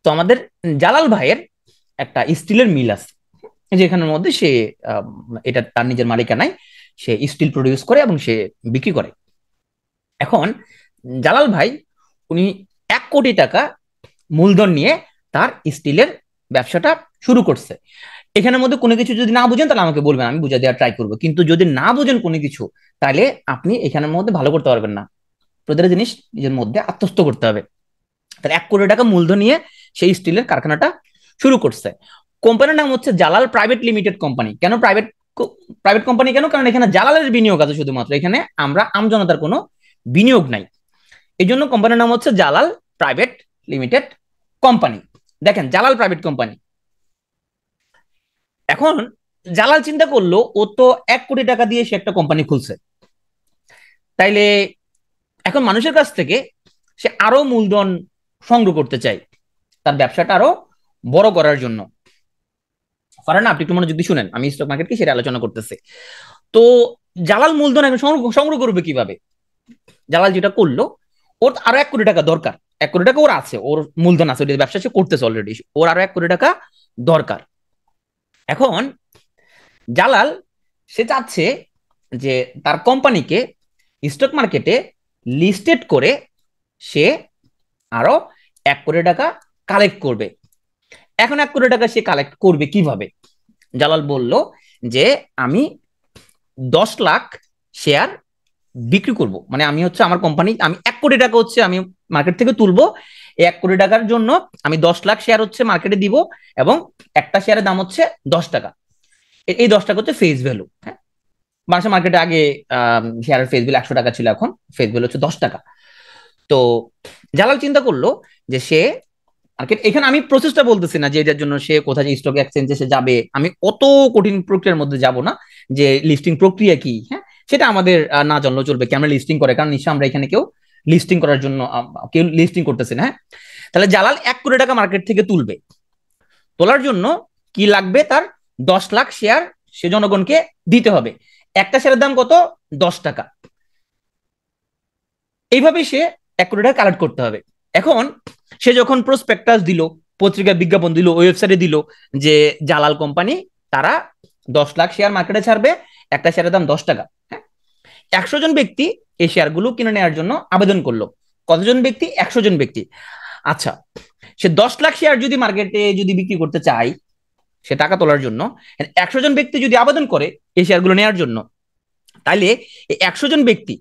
তো আমাদের জালাল ভাইয়ের একটা স্টিলের মিল আছে, যেখানের মধ্যে সে এটা তার নিজের মালিকানায় সে স্টিল প্রডিউস করে এবং সে বিক্রি করে। এখন জালাল ভাই উনি 1 কোটি টাকা মূলধন নিয়ে তার স্টিলের ব্যবসাটা শুরু করছে। এখানের মধ্যে কোনো কিছু যদি না বুঝেন তাহলে আমাকে বলবেন, আমি বুঝা দেওয়ার ট্রাই করবো। কিন্তু যদি না বুঝেন কোনো কিছু, তাহলে আপনি এখানের মধ্যে ভালো করতে পারবেন না। প্রতিটা জিনিস নিজের মধ্যে আত্মস্থ করতে হবে। তাহলে 1 কোটি টাকা মূলধন নিয়ে সেই স্টিলের কারখানাটা শুরু করছে। কোম্পানির নাম হচ্ছে জালাল প্রাইভেট লিমিটেড কোম্পানি। কেন প্রাইভেট প্রাইভেট কোম্পানি কেন? কারণ এখানে জালালের বিনিয়োগ আছে শুধুমাত্র, এখানে আমরা আমজনতার কোনো বিনিয়োগ নাই। এই জন্য কোম্পানির নাম হচ্ছে জালাল প্রাইভেট লিমিটেড কোম্পানি। দেখেন, জালাল প্রাইভেট কোম্পানি। এখন জালাল চিন্তা করলো ও তো 1 কোটি টাকা দিয়ে সে একটা কোম্পানি খুলছে, তাইলে এখন মানুষের কাছ থেকে সে আরো মূলধন সংগ্রহ করতে চায় তার ব্যবসাটা আরো বড় করার জন্য। পারে না? আপনি একটু মনোযোগ দিয়ে শুনেন, আমি স্টক মার্কেট কি সেটা আলোচনা করতেছি। তো জালাল মূলধন এখন সংগ্রহ করবে কিভাবে? জালাল যেটা করলো, ওর আরো 1 কোটি টাকা দরকার। 1 কোটি টাকা ওর আছে, ওর মূলধন আছে, ওর ব্যবসা সে করতেছে অলরেডি, ওর আরো 1 কোটি টাকা দরকার। এখন জালাল সে চাচ্ছে যে তার কোম্পানিকে স্টক মার্কেটে লিস্টেড করে সে আরো 1 কোটি টাকা কালেক্ট করবে। এখন 1 কোটি টাকা সে কালেক্ট করবে কিভাবে? জালাল বলল যে আমি 10 লাখ শেয়ার বিক্রি করব, মানে আমি হচ্ছে আমার কোম্পানি, আমি 1 কোটি টাকা হচ্ছে আমি মার্কেট থেকে তুলবো। এই 1 কোটি টাকার জন্য আমি 10 লাখ শেয়ার হচ্ছে মার্কেটে দিব, এবং একটা শেয়ারের দাম হচ্ছে 10 টাকা। এই 10 টাকা হচ্ছে ফেস ভ্যালু। হ্যাঁ, বাংলাদেশ মার্কেটে আগে শেয়ারের ফেস ভ্যালু 100 টাকা ছিল, এখন ফেস ভ্যালু হচ্ছে 10 টাকা। তো জালাল চিন্তা করলো যে সে মার্কেট, এখানে আমি প্রসেসটা বলতেছি না যে এটার জন্য সে কোথায় স্টক এক্সচেঞ্জে সে যাবে, আমি অত কঠিন প্রক্রিয়ার মধ্যে যাব না যে লিস্টিং প্রক্রিয়া কি। হ্যাঁ, সেটা আমাদের না জানলেও চলবে, কেমন লিস্টিং করে, কারণ নিশ্চয় আমরা এখানে কেউ লিস্টিং করার জন্য কেউ লিস্টিং করতেছি না। হ্যাঁ, তাহলে জালাল 1 কোটি টাকা মার্কেট থেকে তুলবে। তোলার জন্য কি লাগবে? তার 10 লাখ শেয়ার সে জনগণকে দিতে হবে। একটা শেয়ারের দাম কত? 10 টাকা। এইভাবে সে 1 কোটি টাকা কালেক্ট করতে হবে। এখন সে যখন প্রসপেক্টাস দিল, পত্রিকা বিজ্ঞাপন দিল, ওয়েবসাইটে দিল যে জালাল কোম্পানি তারা 10 লাখ শেয়ার মার্কেটে ছাড়বে, একটা শেয়ারের দাম 10 টাকা। হ্যাঁ, 100 জন ব্যক্তি এই শেয়ারগুলো কিনে নেওয়ার জন্য আবেদন করলো। কতজন ব্যক্তি? 100 জন ব্যক্তি। আচ্ছা, সে 10 লাখ শেয়ার যদি মার্কেটে যদি বিক্রি করতে চায়, সে টাকা তোলার জন্য 100 জন ব্যক্তি যদি আবেদন করে এই শেয়ারগুলো নেওয়ার জন্য, তাহলে এই 100 জন ব্যক্তি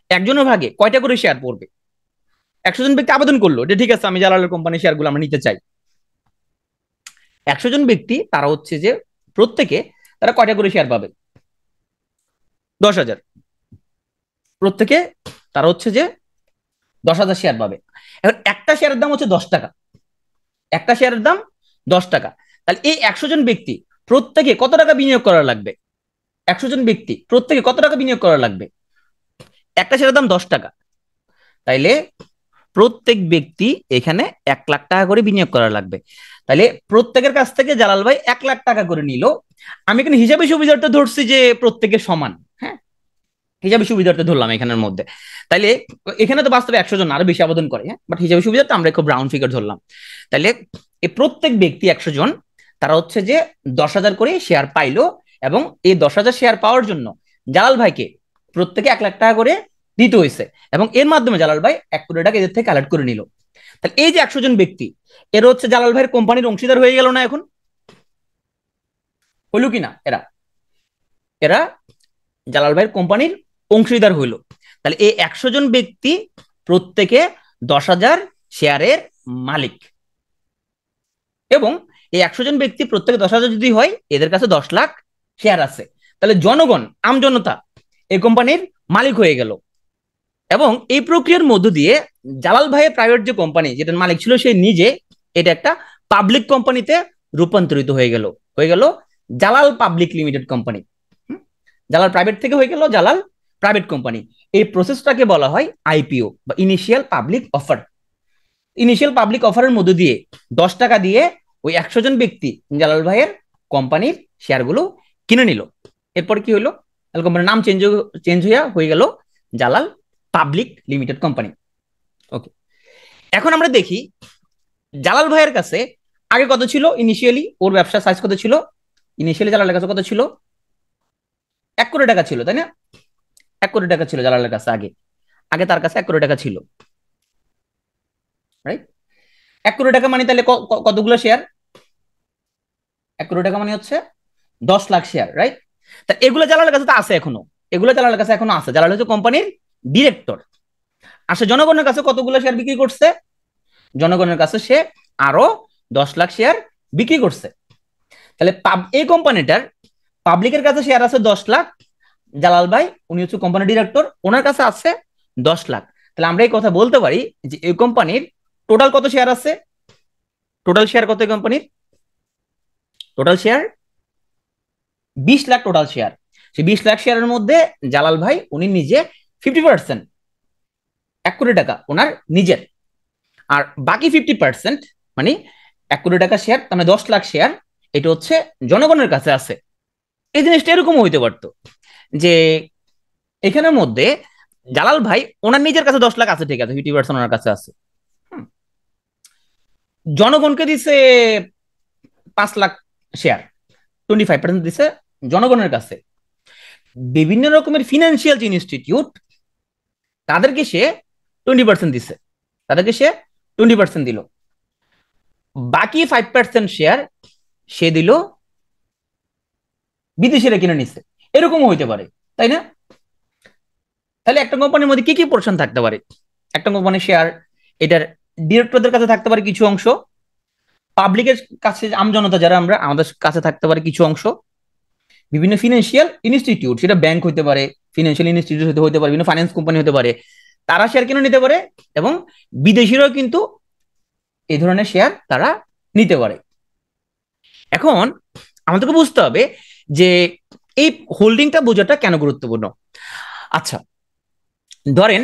একজনের ভাগে কয়টা করে শেয়ার পড়বে? 100 জন ব্যক্তি আবেদন করলো যে ঠিক আছে আমি জালালের কোম্পানি শেয়ারগুলো আমরা নিতে চাই। 100 জন ব্যক্তি তারা হচ্ছে যে প্রত্যেকে তারা কয়টা করে শেয়ার পাবে? 10,000। প্রত্যেকে তারা হচ্ছে যে 10,000 শেয়ার পাবে। এখন একটা শেয়ারের দাম হচ্ছে 10 টাকা, একটা শেয়ারের দাম 10 টাকা। তাহলে এই 100 জন ব্যক্তি প্রত্যেকে কত টাকা বিনিয়োগ করা লাগবে? 100 জন ব্যক্তি প্রত্যেকে কত টাকা বিনিয়োগ করা লাগবে? একটা শেয়ারের দাম 10 টাকা, তাইলে প্রত্যেক ব্যক্তি এখানে 1,00,000 টাকা করে বিনিয়োগ করা লাগবে। তাহলে প্রত্যেকের কাছ থেকে জালাল ভাই 1,00,000 টাকা করে নিল। আমি এখানে হিসাবে সুবিধার্থে ধরছি যে প্রত্যেকের সমান, হ্যাঁ, হিসাবে সুবিধার্থে ধরলাম এখানের মধ্যে। তাইলে এখানে তো বাস্তবে 100 জন আরো বেশি আবেদন করে, হ্যাঁ, বাট হিসাবে সুবিধার্থে আমরা খুব রাউন্ড ফিগার ধরলাম। তাইলে এই প্রত্যেক ব্যক্তি 100 জন তারা হচ্ছে যে 10,000 করে শেয়ার পাইলো, এবং এই 10,000 শেয়ার পাওয়ার জন্য জালাল ভাইকে প্রত্যেকে 1,00,000 টাকা করে দিতে হয়েছে, এবং এর মাধ্যমে জালাল ভাই 1 কোটি টাকা এদের থেকে কালেক্ট করে নিল। তাহলে এই যে 100 জন ব্যক্তি, এরা হচ্ছে জালাল ভাইয়ের কোম্পানির অংশীদার হয়ে গেল না? এখন হইল কিনা? এরা এরা জালাল ভাইয়ের কোম্পানির অংশীদার হইল। তাহলে এই 100 জন ব্যক্তি প্রত্যেকে 10,000 শেয়ারের মালিক, এবং এই 100 জন ব্যক্তি প্রত্যেকে 10,000 যদি হয়, এদের কাছে 10 লাখ শেয়ার আছে। তাহলে জনগণ, আমজনতা এই কোম্পানির মালিক হয়ে গেল। এবং এই প্রক্রিয়ার মধ্য দিয়ে জালাল ভাইয়ের প্রাইভেট যে কোম্পানি যেটার মালিক ছিল সে নিজে, এটা একটা পাবলিক কোম্পানিতে রূপান্তরিত হয়ে গেল Jalal public limited company. Jalal private থেকে হয়ে গেল জালাল প্রাইভেট কোম্পানি। এই প্রসেসটাকে বলা হয় আইপিও বা initial public offer. Initial public অফারের মধ্য দিয়ে 10 টাকা দিয়ে ওই 100 জন ব্যক্তি জালাল ভাইয়ের কোম্পানির শেয়ারগুলো কিনে নিল। এরপর কি হলো? কোম্পানির নাম চেঞ্জ হয়ে গেল জালাল পাবলিক লিমিটেড কোম্পানি। ওকে, এখন আমরা দেখি জালাল ভাইয়ের কাছে আগে কত ছিল? ইনিশিয়ালি ওর ব্যবসার সাইজ কত ছিল? ইনিশিয়ালি জালালের কাছে কত ছিল? 1 কোটি টাকা ছিল, তাই না? 1 কোটি টাকা ছিল জালালের কাছে আগে। আগে তার কাছে 1 কোটি টাকা ছিল, রাইট? 1 কোটি টাকা মানে তাহলে কতগুলো শেয়ার? 1 কোটি টাকা মানে হচ্ছে 10 লাখ শেয়ার, রাইট? তা এগুলো জালালের কাছে তো আছে এখনো, এগুলো জালালের কাছে এখনো আছে। জালাল হচ্ছে কোম্পানির ডিরেক্টর। আসলে জনগণের কাছে কতগুলো শেয়ার বিক্রি করছে? জনগণের কাছে সে আরো 10 লাখ শেয়ার বিক্রি করছে। তাহলে এই কোম্পানিটার পাবলিকের কাছে শেয়ার আছে 10 লাখ। জালাল ভাই উনি হচ্ছে কোম্পানির ডিরেক্টর, ওনার কাছে আছে 10 লাখ। তাহলে আমরা এই কথা বলতে পারি যে এই কোম্পানির টোটাল কত শেয়ার আছে? টোটাল শেয়ার কত এই কোম্পানির? Total share 20 lakh total share. সেই 20 লাখ শেয়ারের মধ্যে জালাল ভাই উনি নিজে 50%, 1 কোটি টাকা ওনার নিজের, আর বাকি 50% মানে 1 কোটি টাকা শেয়ার, তার মানে 10 লাখ শেয়ার, এটা হচ্ছে জনগণের কাছে আছে। এই জিনিসটা এরকম হইতে পারতো যে এখানের মধ্যে জালাল ভাই ওনার নিজের কাছে 10 লাখ আছে, ঠিক আছে, 50% ওনার কাছে আছে, জনগণকে দিছে 5 লাখ শেয়ার, 25% দিছে জনগণের কাছে। বিভিন্ন রকমের ফিনান্সিয়াল যে ইনস্টিটিউট তাদেরকে সে 20% দিছে, তাদেরকে সে 20% দিল। বাকি 5% শেয়ার সে দিল বিদেশিরা কিনে নিছে। এরকম হইতে পারে, তাই না? তাহলে একটা কোম্পানির মধ্যে কি কি পোর্শন থাকতে পারে? একটা কোম্পানির শেয়ার এটার ডিরেক্টরদের কাছে থাকতে পারে কিছু অংশ, পাবলিকের কাছে আমজনতা যারা আমরা আমাদের কাছে থাকতে পারে কিছু অংশ, বিভিন্ন ফিনান্সিয়াল ইনস্টিটিউট, সেটা ব্যাংক হতে পারে, ফিনান্সিয়াল ইনস্টিটিউট হতে পারে, বিভিন্ন ফাইন্যান্স কোম্পানি হতে পারে, তারা শেয়ার কিনে নিতে পারে, এবং বিদেশিরাও কিন্তু এই ধরনের শেয়ার তারা নিতে পারে। এখন আমাদেরকে বুঝতে হবে যে এই হোল্ডিংটা বোঝাটা কেন গুরুত্বপূর্ণ। আচ্ছা, ধরেন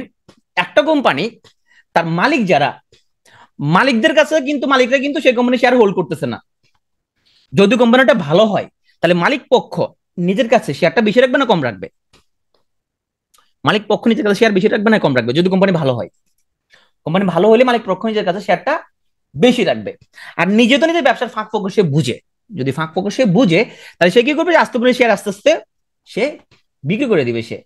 একটা কোম্পানি তার মালিক যারা, মালিকদের কাছে কিন্তু মালিকরা কিন্তু সেই কোম্পানি শেয়ার হোল্ড করতেছে না। যদি কোম্পানিটা ভালো হয় তাহলে মালিক পক্ষ নিজের কাছে শেয়ারটা বেশি রাখবে না কম রাখবে? মালিক পক্ষ নিজের কাছে শেয়ার বেশি রাখবে না কম রাখবে? যদি কোম্পানি ভালো হয়, কোম্পানি ভালো হলে মালিক পক্ষ নিজের কাছে শেয়ারটা বেশি রাখবে। আর নিজে তো নিজের ব্যবসার ফাঁক ফোকর সে বুঝে, যদি ফাঁক ফোকর সে বুঝে তাহলে সে কি করবে? আস্তে করে শেয়ার আস্তে আস্তে সে বিক্রি করে দিবে, সে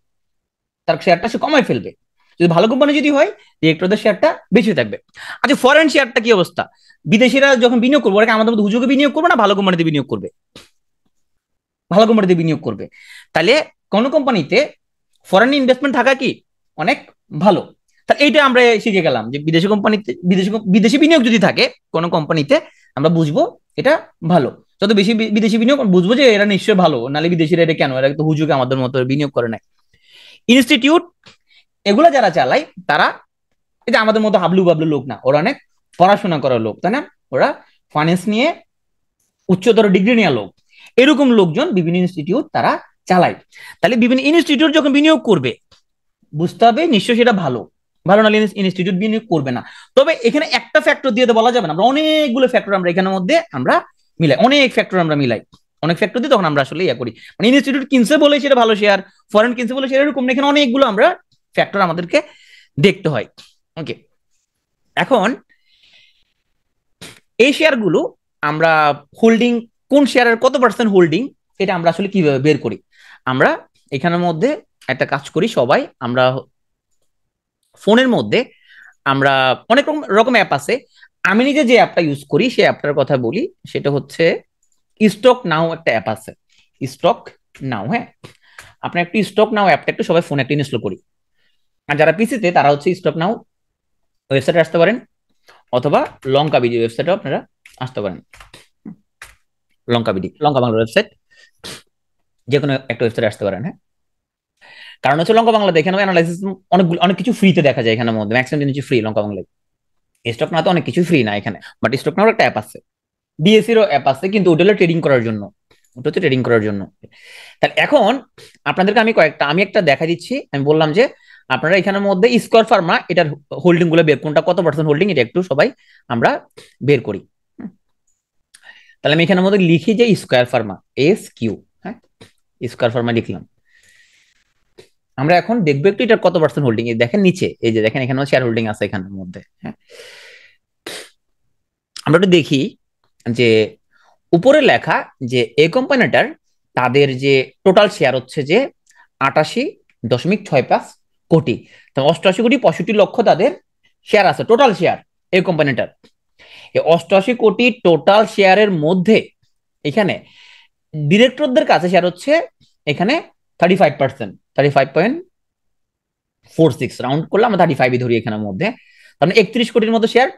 তার শেয়ারটা সে কমায় ফেলবে। যদি ভালো কোম্পানি যদি হয়, ডিরেক্টরদের শেয়ারটা বেশি থাকবে। আচ্ছা, ফরেন শেয়ারটা কি অবস্থা? বিদেশিরা যখন বিনিয়োগ করবে, ওরা আমাদের মধ্যে হুজুগে বিনিয়োগ করবে না ভালো কোম্পানিতে বিনিয়োগ করবে? ভালো কোম্পানিতে বিনিয়োগ করবে। তাহলে কোন কোম্পানিতে ফরেন ইনভেস্টমেন্ট থাকা কি অনেক ভালো। তাহলে এইটা আমরা শিখে গেলাম যে বিদেশি কোম্পানিতে বিদেশি বিনিয়োগ যদি থাকে কোনো কোম্পানিতে, আমরা বুঝবো এটা ভালো। যত বেশি বিদেশি বিনিয়োগ বুঝবো যে এরা নিশ্চয়ই ভালো, নাহলে বিদেশিরা এটা কেন, এরা তো হুজুগে আমাদের মতো বিনিয়োগ করে নাই। ইনস্টিটিউট, এগুলো যারা চালায় তারা এই যে আমাদের মতো হাবলু বাবলু লোক না, ওরা অনেক পড়াশোনা করার লোক, তাই না? ওরা ফাইন্যান্স নিয়ে উচ্চতর ডিগ্রি নেওয়া লোক, এরকম লোকজন বিভিন্ন ইনস্টিটিউট তারা চালায়। তাহলে বিভিন্ন ইনস্টিটিউট যখন বিনিয়োগ করবে, বুঝতে হবে নিশ্চয়ই সেটা ভালো, ভালো নাহলে ইনস্টিটিউট বিনিয়োগ করবে না। তবে এখানে একটা ফ্যাক্টর দিয়ে তো বলা যাবে না, আমরা অনেকগুলো ফ্যাক্টর আমরা এখানের মধ্যে আমরা মিলাই, অনেক ফ্যাক্টর আমরা মিলাই, অনেক ফ্যাক্টর দিয়ে তখন আমরা আসলে ইয়া করি। মানে ইনস্টিটিউট কিনছে বলে সেটা ভালো শেয়ার, ফরেন কিনছে বলে সেটা এরকম না, এখানে অনেকগুলো আমরা ফ্যাক্টর আমাদেরকে দেখতে হয়। ওকে, এখন এই শেয়ারগুলো আমরা হোল্ডিং, কোন শেয়ারের কত পার্সেন্ট হোল্ডিং, এটা আমরা আসলে কিভাবে বের করি? আমরা এখানের মধ্যে একটা কাজ করি সবাই, আমরা ফোনের মধ্যে আমরা অনেক রকম অ্যাপ আছে। আমি নিজে যে অ্যাপটা ইউজ করি সেই অ্যাপটার কথা বলি, সেটা হচ্ছে স্টক নাও, একটা অ্যাপ আছে স্টক নাও। হ্যাঁ, আপনার একটু স্টক নাও অ্যাপটা একটু সবাই ফোনে একটা ইনস্টল করি। আর যারা পিসিতে তারা হচ্ছে স্টক নাও ওয়েবসাইটে আসতে পারেন, অথবা লঙ্কা বিডি ওয়েবসাইটেও আপনারা আসতে পারেন। লঙ্কা বিডি, লঙ্কা বাংলা ওয়েবসাইট, যে কোনো একটা ওয়েবসাইটে আসতে পারেন। হ্যাঁ, কারণ হচ্ছে লঙ্কা বাংলা দেখে নেবে অ্যানালাইসিস, অনেক কিছু ফ্রিতে দেখা যায় এখানের মধ্যে, ম্যাক্সিমাম জিনিস ফ্রি লঙ্কা বাংলায়। স্টক না তো অনেক কিছু ফ্রি না এখানে, বাট স্টক নাও একটা অ্যাপ আছে, ডিএসিরও অ্যাপ আছে, কিন্তু ওটা হলো ট্রেডিং করার জন্য, ওটা হচ্ছে ট্রেডিং করার জন্য। তাহলে এখন আপনাদেরকে আমি একটা দেখা দিচ্ছি, আমি বললাম যে আপনারা এখানের মধ্যে স্কয়ার ফার্মা এটার হোল্ডিং গুলো বের, কোনটা কত পার্সেন্ট হোল্ডিং এটা একটু সবাই আমরা বের করি। তাহলে আমি এখানের মধ্যে লিখি যে স্কয়ার ফার্মা, SQ। হ্যাঁ, স্কয়ার ফার্মা লিখলাম। আমরা এখন দেখবো একটু এটার কত পার্সেন্ট হোল্ডিং, দেখেন নিচে এই যে দেখেন এখানে শেয়ার হোল্ডিং আছে এখানের মধ্যে। হ্যাঁ, আমরা একটু দেখি যে উপরে লেখা যে এই কোম্পানিটার তাদের যে টোটাল শেয়ার হচ্ছে যে 88.65 কোটি, 88,65,00,000 তাদের শেয়ার আছে, টোটাল শেয়ার এই কোম্পানিটার। এই 88 কোটি টোটাল শেয়ারের মধ্যে এখানে ডিরেক্টরদের কাছে শেয়ার হচ্ছে এখানে 35%, 35.46, রাউন্ড করলে আমরা 35 ধরি এখানের মধ্যে। তার মানে 31 কোটির মতো শেয়ার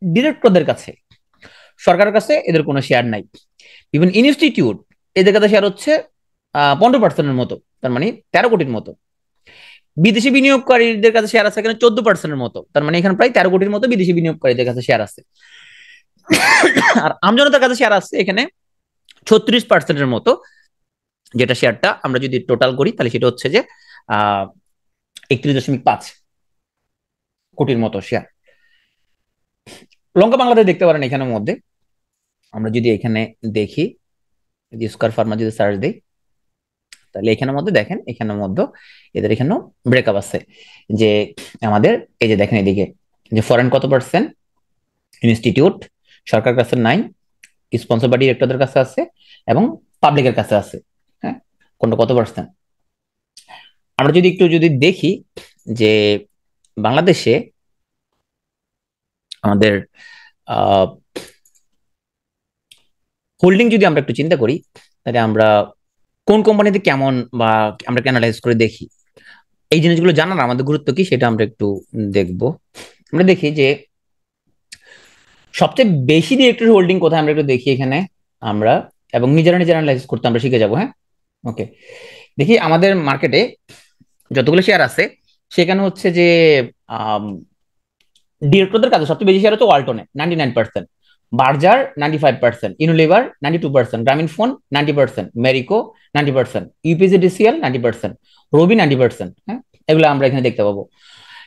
ডিরেক্টরদের কাছে, সরকারের কাছে এদের কোনো শেয়ার নাই। বিভিন্ন ইনস্টিটিউট এদের কাছে শেয়ার হচ্ছে 15%-এর মতো, তার মানে 13 কোটির মতো। বিদেশি বিনিয়োগকারীদের কাছে শেয়ার আছে এখানে 14%-এর মতো, তার মানে এখানে প্রায় 13 কোটির মতো বিদেশি বিনিয়োগকারীদের কাছে শেয়ার আছে। আর আমজনতার কাছে শেয়ার আছে এখানে 36%-এর মতো, যেটা শেয়ারটা আমরা যদি টোটাল করি তাহলে সেটা হচ্ছে যে 31.5 কোটির মতো শেয়ার। লঙ্কা বাংলাদেশ দেখতে পারেন এখানের মধ্যে, আমরা যদি এখানে দেখি স্কয়ার ফার্মা যদি সার্চ দিই, তাহলে এখানের মধ্যে দেখেন এখানের মধ্যে এদের এখানেও ব্রেকআপ আছে, যে আমাদের এই যে দেখেন এদিকে যে ফরেন কত পার্সেন্ট, ইনস্টিটিউট সরকার কাছে নাই, স্পন্সর বা ডিরেক্টরদের কাছে আছে, এবং পাবলিকের কাছে আছে। হ্যাঁ, কোনটা কত পার্সেন্ট। আমরা যদি একটু যদি দেখি যে বাংলাদেশে আমাদের হোল্ডিং যদি আমরা একটু চিন্তা করি, তাহলে আমরা কোন কোম্পানিতে কেমন বা আমরা অ্যানালাইজ করে দেখি, এই জিনিসগুলো জানার আমাদের গুরুত্ব কি সেটা আমরা একটু দেখব। আমরা দেখি যে সবচেয়ে বেশি ডিরেক্টর হোল্ডিং কোথায়, আমরা একটু দেখি এখানে আমরা, এবং নিজেরা নিজেরা অ্যানালাইজ করতে আমরা শিখে যাবো। হ্যাঁ, ওকে, দেখি আমাদের মার্কেটে যতগুলো শেয়ার আছে সেখানে হচ্ছে যে ডিরেক্টরদের কাছে সবচেয়ে বেশি শেয়ার হচ্ছে ওয়ালটনে 99%, বার্জার 95%, ইউনিলিভার 92%, গ্রামীণ ফোন 90%, মেরিকো 90%, ইউপিজিডিসিএল 90%, রবি 90%। হ্যাঁ, এগুলো আমরা এখানে দেখতে পাবো।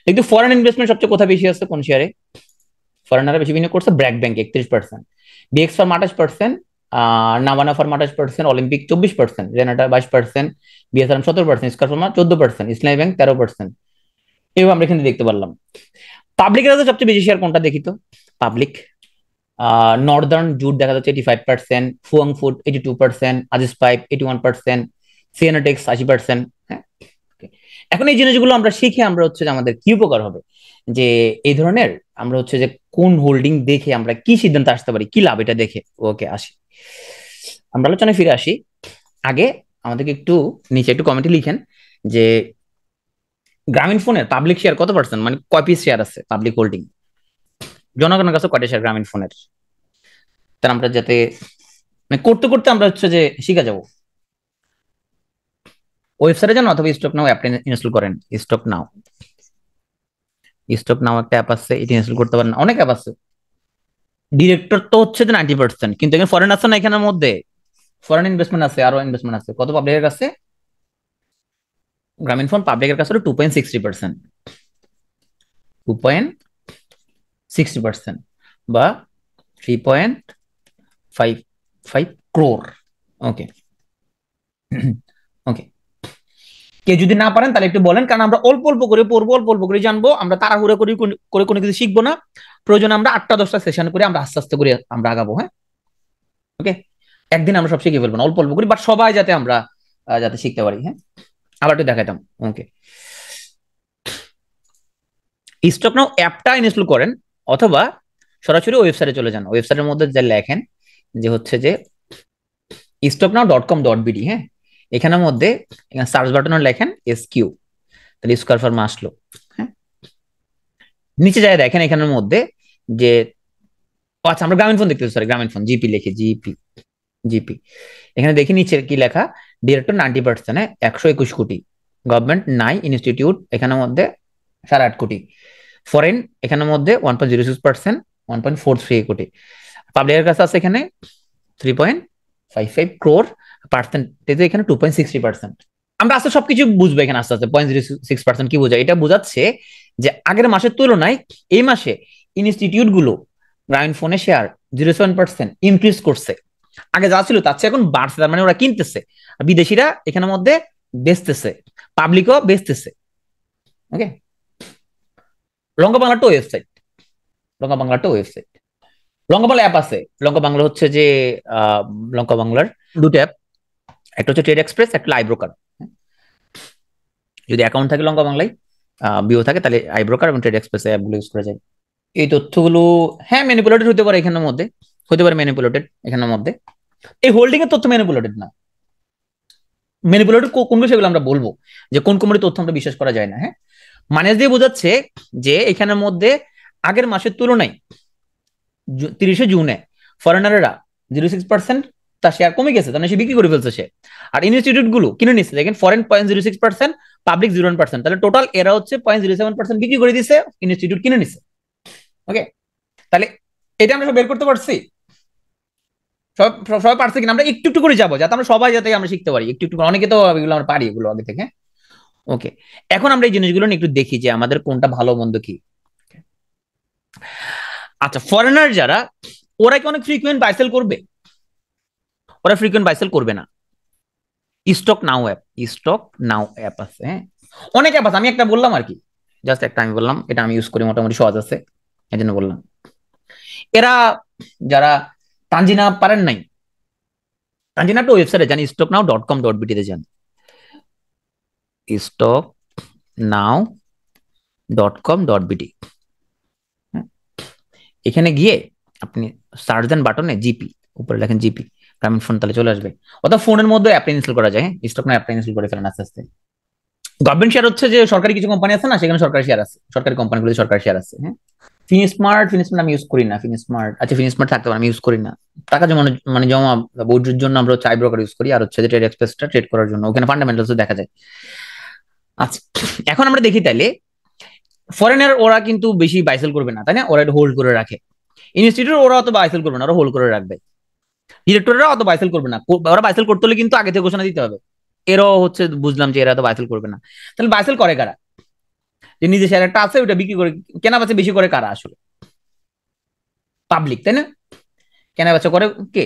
কিন্তু ফরেন ইনভেস্টমেন্ট সবচেয়ে কোথায় বেশি আছে, কোন শেয়ারে ফরেনাররা বেশি বিনিয়োগ করছে? BRAC bank 31%, bx farm 28%, Navana farm 28%, Olympic 24%, Renata 22%, BSRM 17%, square Pharma 14%, ইসলামী ব্যাংক 13%। এভাবে আমরা এখানে দেখতে পারলাম। পাবলিকের কাছে সবচেয়ে বেশি শেয়ার কোনটা দেখি তো? পাবলিক নর্দার্ন জুট দেখা যাচ্ছে 85%, ফুয়াং ফুড 82%, আজিজ পাইপ 81%, সিএনএটেক্স 80%। হ্যাঁ, এখন এই জিনিসগুলো আমরা শিখে আমরা হচ্ছে যে আমাদের কি উপকার হবে, যে এই ধরনের আমরা হচ্ছে যে কোন হোল্ডিং দেখে আমরা কি সিদ্ধান্ত আসতে পারি, কি লাভ এটা দেখে। ওকে, আসি আমরা আলোচনায় ফিরে আসি। আগে আমাদেরকে একটু নিচে একটু কমেন্টে লিখেন যে গ্রামীণ ফোনের পাবলিক শেয়ার কত পার্সেন্ট, মানে কয় পিস শেয়ার আছে পাবলিক হোল্ডিং, জনগণের কাছে কয়টা শেয়ার গ্রামীণ ফোনের, তার আমরা যাতে মানে করতে করতে আমরা হচ্ছে যে শিখে যাবো। ওয়েবসাইটে যান অথবা স্টক নাও অ্যাপটা ইনস্টল করেন, স্টক নাও। স্টক নাও একটা অ্যাপ আছে, এটা ইনস্টল করতে পারেন, অনেক অ্যাপ আছে। ডিরেক্টর তো হচ্ছে যে 90%, কিন্তু এখানে ফরেন আছে না, এখানের মধ্যে ফরেন ইনভেস্টমেন্ট আছে, আরো ইনভেস্টমেন্ট আছে। কত পাবলিকের কাছে? গ্রামীণ ফোন পাবলিকের কাছে 2.60%, 2.60%, বা 3.55 ক্রোর। ওকে। ওকে, কেউ যদি না পারেন তাহলে একটু বলেন, কারণ আমরা অল্প অল্প করে পড়বো, অল্প অল্প করে জানবো, আমরা তাড়াহুড়া করে করে কোনো কিছু শিখবো না। প্রয়োজন আমরা 8টা 10টা সেশন করে আমরা আস্তে আস্তে করে আমরা আগাবো। হ্যাঁ, ওকে। একদিন আমরা সব শিখে ফেলবো না, অল্প অল্প করি, বাট সবাই যাতে আমরা যাতে শিখতে পারি। হ্যাঁ, আবার একটু দেখাইতাম। ওকে, স্টক নাও অ্যাপটা ইনস্টল করেন, অথবা সরাসরি ওয়েবসাইটে চলে যান। ওয়েবসাইটের মধ্যে যা লেখেন যে হচ্ছে যে stocknow.com.bd। হ্যাঁ, এখানের মধ্যে সার্চ বাটনে লেখেন SQ, তাহলে স্কয়ার ফার্মা আসলো। হ্যাঁ, নিচে যায় দেখেন এখানের মধ্যে যে, আচ্ছা আমরা গ্রামীণ ফোন দেখতেছি, সরি গ্রামীণ ফোন, জিপি লিখে, জিপি, জিপি। এখানে দেখি নিচে কি লেখা, ডিরেক্টর 90%, 121 কোটি, গভর্নমেন্ট নাই, ইনস্টিটিউট এখানের মধ্যে 8.5 কোটি, ফরেন এখানের মধ্যে 1.06%, 1.43 কোটি, পাবলিকের কাছে আছে এখানে 3.55 ক্রোর, পার্সেন্টেজ এখানে 2.60%। আমরা আস্তে সবকিছু বুঝবো এখানে আস্তে আস্তে। 0.06% কি বোঝায়? এটা বোঝাচ্ছে যে আগের মাসের তুলনায় এই মাসে ইনস্টিটিউট গুলো গ্রামীণ ফোনে শেয়ার 0.7% ইনক্রিজ করছে, আগে যা ছিল তার চেয়ে এখন বাড়ছে, তার মানে ওরা কিনতেছে, আর বিদেশিরা এখানের মধ্যে বেচতেছে, পাবলিকও বেচতেছে। ওকে, লঙ্কা বাংলার তো ওয়েবসাইট, লঙ্কা বাংলার তো ওয়েবসাইট, লঙ্কা বাংলা অ্যাপ আছে। লঙ্কা বাংলা হচ্ছে যে আহ, লঙ্কা বাংলার দুটো অ্যাপ, একটা হচ্ছে ট্রেড এক্সপ্রেস, একটা আই ব্রোকার। যদি অ্যাকাউন্ট থাকে লঙ্কা বাংলায়, বিও থাকে, তাহলে আই ব্রোকার এবং ট্রেড এক্সপ্রেস অ্যাপগুলো ইউজ করা যায়। এই তথ্যগুলো হ্যাঁ ম্যানিপুলেটেড হতে পারে এখানের মধ্যে, হতে পারে ম্যানিপুলেটেড এখানের মধ্যে। এই হোল্ডিং এর তথ্য ম্যানিপুলেটেড না, ম্যানিপুলেটেড কোনগুলো সেগুলো আমরা বলবো, যে কোন কোম্পানির তথ্য আমরা বিশ্বাস করা যায় না। হ্যাঁ, মানে দিয়ে বোঝাচ্ছে যে এখানের মধ্যে আগের মাসের তুলনায় 30শে জুনে ফরেনাররা 0.6% তার শেয়ার কমে গেছে, তাহলে সে বিক্রি করে ফেলছে সে, আর ইনস্টিটিউট গুলো কিনে নিচ্ছে। দেখেন ফরেন 0.06%, পাবলিক 0.1%, তাহলে টোটাল এরা হচ্ছে 0.07% বিক্রি করে দিচ্ছে, ইনস্টিটিউট কিনে নিচ্ছে। ওকে, তাহলে এটা আমরা সব বের করতে পারছি, সব সবাই পারছে কিনা? আমরা একটু একটু করে যাবো, যাতে আমরা সবাই যাতে আমরা শিখতে পারি একটু একটু করে, অনেকে তো এগুলো আমরা পারি এগুলো আগে থেকে। ওকে, এখন আমরা এই জিনিসগুলো নিয়ে একটু দেখি যে আমাদের কোনটা ভালো মন্দ কি। আচ্ছা, ফরেনার যারা, ওরা কি অনেক ফ্রিকুয়েন্ট বাইসেল করবে? ওরা ফ্রিকুয়েন্ট বাইসেল করবে না। স্টক নাও অ্যাপ, স্টক নাও অ্যাপ আছে, হ্যাঁ অনেক অ্যাপ আছে, আমি একটা বললাম আর কি, জাস্ট একটা আমি বললাম, এটা আমি ইউজ করি, মোটামুটি সহজ আছে, এই জন্য বললাম। এরা যারা তানজিনা পারেন নাই, তানজিনা একটা ওয়েবসাইটে যান, stocknow.com.bd তে যান, stocknow.com.bd। এখানে গিয়ে আপনি সার্চ দেন বাটনে জিপি, উপরে লেখেন জিপি গ্রামীণ ফোন, তাহলে চলে আসবে। অথবা ফোনের মধ্যে অ্যাপ ইনস্টল করা যায়, স্টক নাও অ্যাপটা ইনস্টল করে ফেলেন আস্তে আস্তে। গভর্নমেন্ট শেয়ার হচ্ছে যে সরকারি কিছু কোম্পানি আছে না, সেখানে সরকারি শেয়ার আছে, সরকারি কোম্পানিগুলো সরকারি শেয়ার আছে। হ্যাঁ, ফিনস্মার্ট, ফিনস্মার্ট আমি ইউজ করি না, ফিনস্মার্ট, আচ্ছা ফিনস্মার্ট থাকতে পারে, আমি ইউজ করি না। টাকা জমা, মানে জমা বৈধের জন্য আমরা হচ্ছে আই ব্রোকার ইউজ করি, আর হচ্ছে যে ট্রেড এক্সপ্রেসটা ট্রেড করার জন্য, ওখানে ফান্ডামেন্টালস দেখা যায়। আচ্ছা, এখন আমরা দেখি তাইলে ফরেনার ওরা কিন্তু বেশি বাইসেল করবে না, তাই না? ওরা একটু হোল্ড করে রাখে। ইনস্টিটিউট ওরা অত বাইসেল করবে না, ওরা হোল্ড করে রাখবে। ডিরেক্টররা অত বাইসেল করবে না, ওরা বাইসেল করতে হলে কিন্তু আগে থেকে ঘোষণা দিতে হবে। এরাও হচ্ছে বুঝলাম যে এরা তো বাইসেল করবে না। তাহলে বাইসেল করে কারা? যে নিজের শেয়ার একটা আছে ওটা বিক্রি করে, কেনা বেচা বেশি করে কারা? আসলে পাবলিক, তাই না? কেনা বেচা করে কে?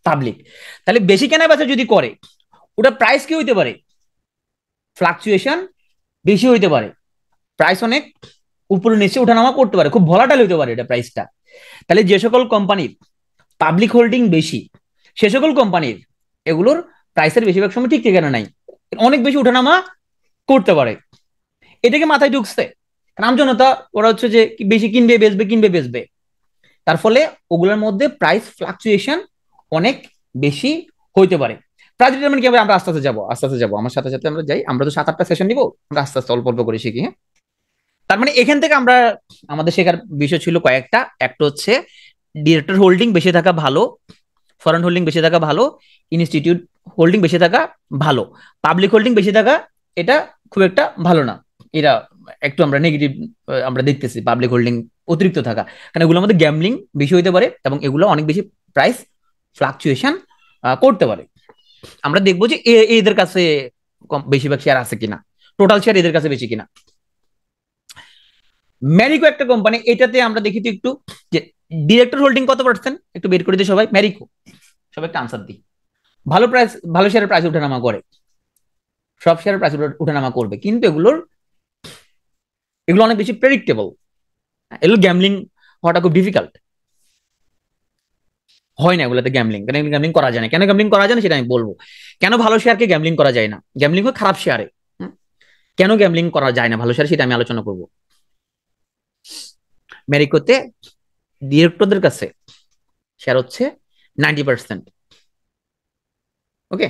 পাবলিক। তাহলে বেশি কেনা বেচা যদি করে, ওটা প্রাইস কি হইতে পারে? ফ্লাকচুয়েশন বেশি হইতে পারে, প্রাইস অনেক উপরে নিচে ওঠানামা করতে পারে, খুব ভলাটাইল হইতে পারে এটা প্রাইসটা। তাহলে যে সকল কোম্পানির পাবলিক হোল্ডিং বেশি, সে সকল কোম্পানির এগুলোর প্রাইসের বেশিরভাগ সময় ঠিক ঠিকানা নাই, অনেক বেশি ওঠানামা করতে পারে। এটাকে মাথায় ঢুকছে আমজনতা, ওরা হচ্ছে যে বেশি কিনবে বেচবে, কিনবে বেচবে, তার ফলে ওগুলোর মধ্যে প্রাইস ফ্লাকচুয়েশন অনেক বেশি হইতে পারে। প্রাইস ডিটারমাইন কিভাবে? আমরা আস্তে আস্তে যাবো, আস্তে আস্তে যাবো, আমার সাথে সাথে আমরা যাই, আমরা তো 7-8টা সেশন নিবো, আমরা আস্তে আস্তে অল্প অল্প করে শিখি। হ্যাঁ, তার মানে এখান থেকে আমরা আমাদের শেখার বিষয় ছিল কয়েকটা। একটা হচ্ছে ডিরেক্টর হোল্ডিং বেশি থাকা ভালো, ফরেন হোল্ডিং বেশি থাকা ভালো, ইনস্টিটিউট হোল্ডিং বেশি থাকা ভালো, পাবলিক হোল্ডিং বেশি থাকা এটা খুব একটা ভালো না, এটা একটু আমরা নেগেটিভ আমরা দেখতেছি পাবলিক হোল্ডিং অতিরিক্ত থাকা, কারণ এগুলোর মধ্যে গ্যামলিং বেশি হতে পারে এবং এগুলো অনেক বেশি প্রাইস ফ্লাকচুয়েশন করতে পারে। আমরা দেখবো যে এদের কাছে বেশিরভাগ শেয়ার আছে কিনা, টোটাল শেয়ার এদের কাছে বেশি কিনা। ম্যারিকো একটা কোম্পানি, এটাতে আমরা দেখি তো একটু যে ডিরেক্টর হোল্ডিং কত পার্সেন্ট একটু বের করে দিই সবাই। ম্যারিকো, সবাই একটা আনসার দিই। ভালো প্রাইস, ভালো শেয়ারের প্রাইস ওঠানামা করে, সব শেয়ারের প্রাইস ওঠানামা করবে, কিন্তু এগুলো অনেক বেশি প্রেডিক্টেবল, এগুলো গ্যামলিং হওয়াটা খুব ডিফিকাল্ট হয় না এগুলোতে গ্যামলিং। কেন গ্যামলিং করা যায় না, কেন গ্যামলিং করা যায় না সেটা আমি বলবো। কেন ভালো শেয়ারকে গ্যামলিং করা যায় না, গ্যামলিং হয় খারাপ শেয়ারে, কেন গ্যামলিং করা যায় না ভালো শেয়ারে সেটা আমি আলোচনা করব। ম্যারিকোতে ডিরেক্টরদের কাছে শেয়ার হচ্ছে 90%। ওকে,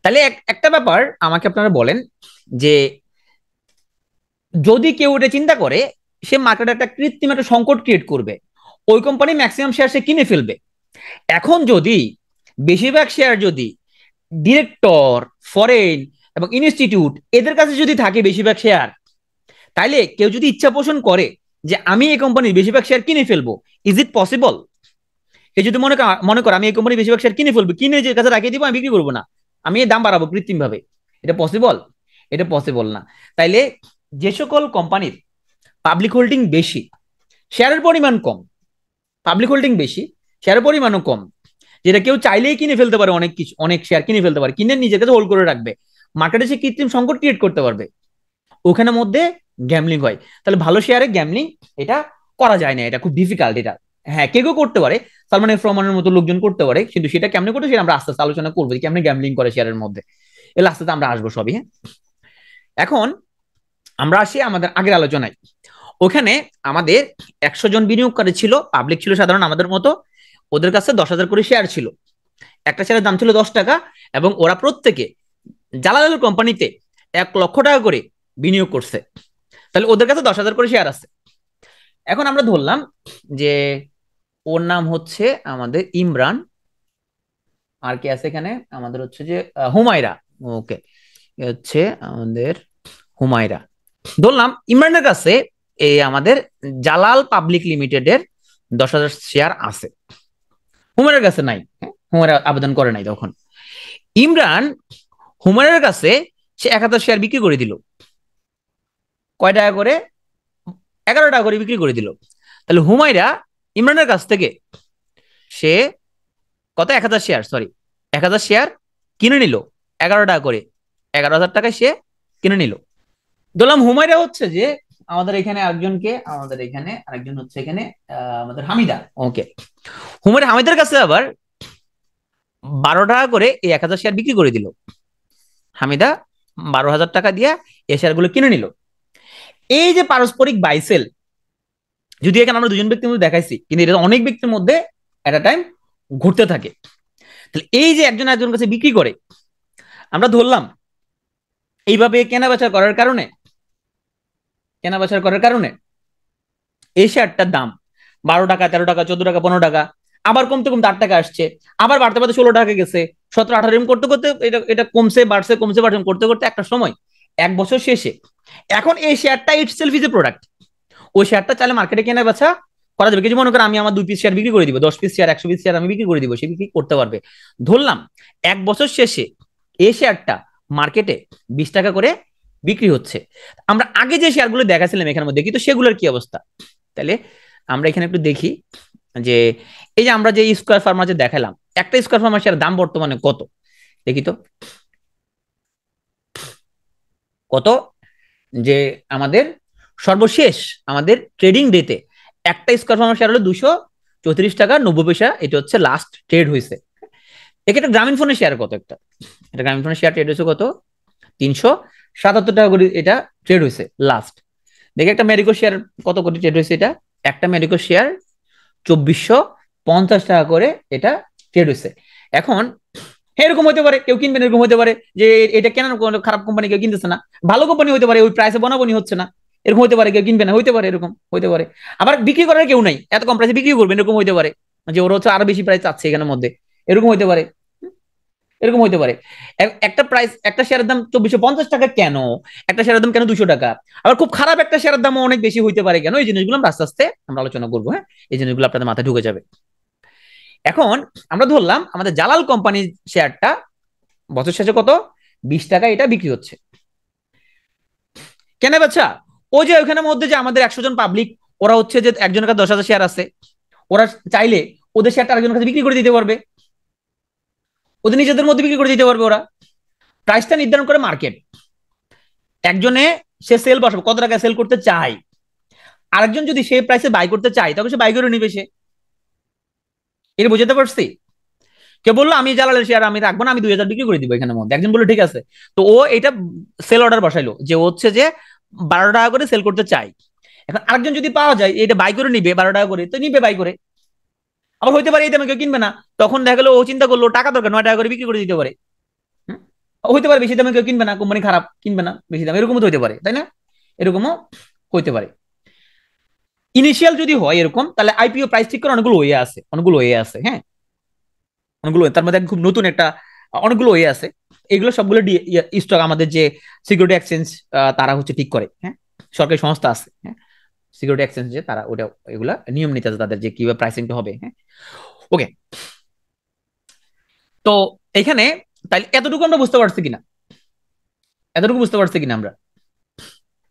তাহলে একটা ব্যাপার আমাকে আপনারা বলেন যে যদি কেউ এটা চিন্তা করে সে মার্কেটে একটা কৃত্রিম একটা সংকট ক্রিয়েট করবে, ওই কোম্পানি ম্যাক্সিমাম শেয়ার সে কিনে ফেলবে। এখন যদি বেশিরভাগ শেয়ার যদি ডিরেক্টর, ফরেন এবং ইনস্টিটিউট এদের কাছে যদি থাকে বেশিরভাগ শেয়ার, তাইলে কেউ যদি ইচ্ছা পোষণ করে যে আমি এই কোম্পানির বেশিরভাগ শেয়ার কিনে ফেলবো, ইজ ইট পসিবল? কেউ যদি মনে করে আমি এই কোম্পানির বেশিরভাগ শেয়ার কিনে ফেলবো, কিনে যে কাছে রাখিয়ে দিব, আমি বিক্রি করবো না, আমি এই দাম বাড়াবো কৃত্রিম ভাবে, এটা পসিবল? এটা পসিবল না। তাইলে যে সকল কোম্পানির পাবলিক হোল্ডিং বেশি, শেয়ারের পরিমাণ কম, পাবলিক হোল্ডিং বেশি, শেয়ারের পরিমাণও কম, যেটা কেউ চাইলেই কিনে ফেলতে পারে, অনেক কিছু অনেক শেয়ার কিনে ফেলতে পারে, কিনে নিজের কাছে হোল্ড করে রাখবে, মার্কেটে সে কৃত্রিম সংকট ক্রিয়েট করতে পারবে, ওখানে মধ্যে গ্যামলিং হয়। তাহলে ভালো শেয়ারে গ্যামলিং এটা করা যায় না, এটা খুব ডিফিকাল্ট। এটা হ্যাঁ কেউ করতে পারে, সালমান এফ রহমানের মতো লোকজন করতে পারে, কিন্তু সেটা কেমনে করতে সেটা আমরা আস্তে আস্তে আলোচনা করবো, কেমনে গ্যামলিং করে শেয়ারের মধ্যে, এগুলো আস্তে আস্তে আমরা আসবো সবই। হ্যাঁ, এখন আমরা আসি আমাদের আগের আলোচনায়। ওখানে আমাদের 100 জন বিনিয়োগকারী ছিল, পাবলিক ছিল সাধারণ আমাদের মতো, ওদের কাছে 10,000 করে শেয়ার ছিল, একটা শেয়ারের দাম ছিল 10 টাকা, এবং ওরা প্রত্যেকে জালালের কোম্পানিতে 1,00,000 টাকা করে বিনিয়োগ করছে। তাহলে ওদের কাছে 10,000 করে শেয়ার আছে। এখন আমরা ধরলাম যে ওর নাম হচ্ছে আমাদের ইমরান, আর কি আছে এখানে আমাদের হচ্ছে যে হুমায়রা। ওকে, হচ্ছে আমাদের হুমায়রা। ধরলাম ইমরানের কাছে এই আমাদের জালাল পাবলিক লিমিটেডের 10,000 শেয়ার আছে, হুমায়রার কাছে নাই, হুমায়রা আবেদন করে নাই। তখন ইমরান হুমায়রার কাছে সে 1,000 শেয়ার বিক্রি করে দিল, কয় টাকা করে? 11 টাকা করে বিক্রি করে দিল। তাহলে হুমায়রা ইমরানের কাছ থেকে সে কত, 1,000 শেয়ার, সরি 1,000 শেয়ার কিনে নিল 11 টাকা করে, 11,000 টাকায় সে কিনে নিল। ধরলাম হুমায়রা হচ্ছে যে আমাদের এখানে একজনকে, আমাদের এখানে আরেকজন হচ্ছে এখানে আমাদের হামিদা। ওকে, হুমায়রা হামিদার কাছে আবার 12 টাকা করে এই 1,000 শেয়ার বিক্রি করে দিল, হামিদা 12,000 টাকা দিয়ে এই শেয়ারগুলো কিনে নিল। এই যে পারস্পরিক বাইসেল, যদি এখানে আমরা দুজন ব্যক্তির মধ্যে দেখাইছি, কিন্তু এটা অনেক ব্যক্তির মধ্যে এট আ টাইম ঘুরতে থাকে। তাহলে এই যে একজন একজনের কাছে বিক্রি করে, আমরা ধরলাম এইভাবে কেনা বেচা করার কারণে, কেনা বেচা করার কারণে এই শেয়ারটার দাম 12 টাকা, 13 টাকা, 14 টাকা, 15 টাকা, আবার কমতে কমতে 8 টাকা আসছে, আবার বাড়তে বাড়তে 16 টাকা গেছে, 17, 18 এরকম করতে করতে এটা এটা কমছে বাড়ছে, কমছে বাড়ছে করতে করতে একটা সময় 1 বছর শেষে এখন এই শেয়ারটা ইটসেলফ ইজ এ প্রোডাক্ট, ওই শেয়ারটা চাইলে মার্কেটে কেনা বেচা করা যাবে। কিছু মনে করে আমি আমার 2 পিস শেয়ার বিক্রি করে দিব, 10 পিস শেয়ার, 100 পিস শেয়ার আমি বিক্রি করে দিব, সে বিক্রি করতে পারবে। ধরলাম 1 বছর শেষে এই শেয়ারটা মার্কেটে 20 টাকা করে বিক্রি হচ্ছে। আমরা আগে যে শেয়ারগুলো দেখাছিলাম এখানের মধ্যে, কিন্তু সেগুলোর কি অবস্থা? তাহলে আমরা এখানে একটু দেখি যে এই যে আমরা যে স্কয়ার ফার্মা যে দেখালাম, একটা স্কয়ার ফার্মার শেয়ার দাম বর্তমানে কত দেখি তো, কত? যে আমাদের সর্বশেষ আমাদের ট্রেডিং ডেতে একটা স্কয়ার ফার্মার শেয়ার হলো 234 টাকা 90 পয়সা, এটা হচ্ছে লাস্ট ট্রেড হয়েছে। একটা গ্রামীণ ফোনের শেয়ার কত, একটা গ্রামীণ ফোনের শেয়ার ট্রেড হয়েছে কত? 377 টাকা করে এটা ট্রেড হয়েছে লাস্ট। দেখি একটা মেডিকো শেয়ার কত করে ট্রেড হয়েছে, এটা একটা মেডিকো শেয়ার 2,450 টাকা করে এটা ট্রেড হয়েছে। এখন এরকম হতে পারে কেউ কিনবেন, এরকম হতে পারে যে এটা কেন খারাপ কোম্পানি কেউ কিনতেছে না, ভালো কোম্পানি হতে পারে ওই প্রাইসে বনাবনি হচ্ছে না, এরকম হতে পারে কেউ কিনবে না, হইতে পারে এরকম হইতে পারে। আবার বিক্রি করার কেউ নাই, এত কম প্রাইসে বিক্রি করবেন এরকম হইতে পারে, যে ওরা হচ্ছে আরো বেশি প্রাইস চাচ্ছে এখানের মধ্যে, এরকম হইতে পারে। এরকম হইতে পারে। একটা প্রাইস, একটা শেয়ারের দাম 2450 টাকা কেন, একটা শেয়ারের দাম কেন 200 টাকা, আবার খুব খারাপ একটা শেয়ারের দামও অনেক বেশি হইতে পারে কেন, এই জিনিসগুলো আমরা আস্তে আস্তে আমরা আলোচনা করবো। হ্যাঁ, এই জিনিসগুলো আপনাদের মাথায় ঢুকে যাবে। এখন আমরা ধরলাম আমাদের জালাল কোম্পানির শেয়ারটা বছর শেষে কত, 20 টাকা এটা বিক্রি হচ্ছে। কেন বাচ্চা, ওই যে ওখানের মধ্যে যে আমাদের 100 জন পাবলিক, ওরা হচ্ছে যে একজনের কাছে 10,000 শেয়ার আছে, ওরা চাইলে ওদের শেয়ারটা আরেকজনের কাছে বিক্রি করে দিতে পারবে, ওদের নিজেদের মধ্যে বিক্রি করে দিতে পারবে ওরা। প্রাইসটা নির্ধারণ করে মার্কেট। একজনে সে সেল বসাবে, কত টাকা সেল করতে চায়, আরেকজন যদি সেই প্রাইসে বাই করতে চায় তখন সে বাই করে নিবে। সে এটা বুঝতে পারছি। কেউ বললো আমি জালালের শেয়ার আমি রাখবো না, আমি 2,000 বিক্রি করে দিব এখানের মধ্যে, একজন বললো ঠিক আছে, তো ও এটা সেল অর্ডার বসাইলো যে হচ্ছে যে 12 টাকা করে সেল করতে চাই। এখন আরেকজন যদি পাওয়া যায় এটা বাই করে নিবে 12 টাকা করে, তো নিবে বাই করে। আবার হইতে পারে এই দামে কেউ কিনবে না, তখন দেখা গেলো ও চিন্তা করলো টাকা দরকার, 9 টাকা করে বিক্রি করে দিতে পারে। হইতে পারে বেশি দামে কেউ কিনবে না, কোম্পানি খারাপ, কিনবে না বেশি দামে, এরকমও তো হইতে পারে, তাই না? এরকমও হইতে পারে। ইনিশিয়াল যদি হয় এরকম, তাহলে আইপিও প্রাইস ঠিক করে অনেকগুলো ওয়ে আছে, অনেকগুলো ওয়ে আছে। হ্যাঁ, অনেকগুলো তার মধ্যে খুব নতুন একটা অনেকগুলো ওয়ে আছে। এগুলো সবগুলো স্টক আমাদের যে সিকিউরিটি এক্সচেঞ্জ তারা হচ্ছে ঠিক করে। হ্যাঁ, সরকারি সংস্থা আছে, হ্যাঁ, সিকিউরিটি এক্সচেঞ্জ যে তারা ওটা এগুলা নিয়ম নীতি আছে তাদের যে কিভাবে প্রাইসিংটা হবে। হ্যাঁ, ওকে। তো এখানে তাইলে এতটুকু আমরা বুঝতে পারছি কিনা, এতটুকু বুঝতে পারছি কিনা আমরা?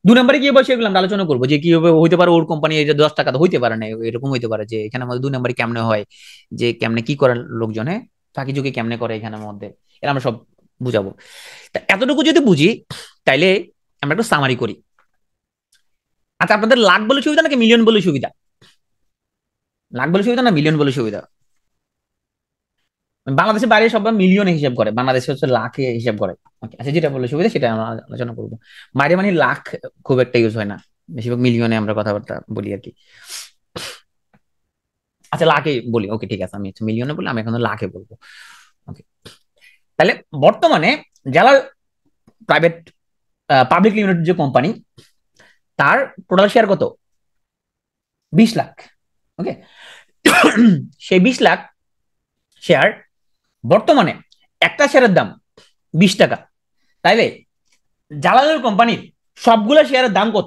2 নম্বরে কি বসে এগুলো আমরা আলোচনা করবো যে কিভাবে হইতে পারে ওর কোম্পানি এটা 10 টাকা তো হইতে পারে না, এরকম হইতে পারে যে এখানে আমাদের 2 নম্বরে কেমনে হয়, যে কেমনে কি করার লোকজনে ফাঁকি ঝুঁকি কেমনে করে এখানের মধ্যে, এরা আমরা সব বুঝাবো। তা এতটুকু যদি বুঝি তাইলে আমরা একটু সামারি করি। আচ্ছা, আপনাদের লাখ বলে সুবিধা নাকি মিলিয়ন বলে সুবিধা? লাখ বলে সুবিধা না মিলিয়ন বলে সুবিধা? বাংলাদেশের বাইরে সবাই মিলিয়নে হিসাব করে, বাংলাদেশে হচ্ছে লাখে হিসাব করে। Okay, আচ্ছা, যেটা বলে সুবিধা সেটা আমরা আলোচনা করবো। বাইরে মানে লাখ খুব একটা ইউজ হয় না, বেশিরভাগ মিলিয়নে আমরা কথাবার্তা বলি আর কি। আচ্ছা, লাখে বলি, ওকে ঠিক আছে, আমি মিলিয়নে বলি, আমি এখন লাখে বলবো। ওকে, তাহলে বর্তমানে জালাল প্রাইভেট পাবলিক লিমিটেড যে কোম্পানি, তার টোটাল শেয়ার কত? 20 লাখ। ওকে, সেই 20 লাখ শেয়ার বর্তমানে একটা শেয়ারের দাম 20 টাকা। তাইলে জালালের কোম্পানির সবগুলো শেয়ারের দাম কত?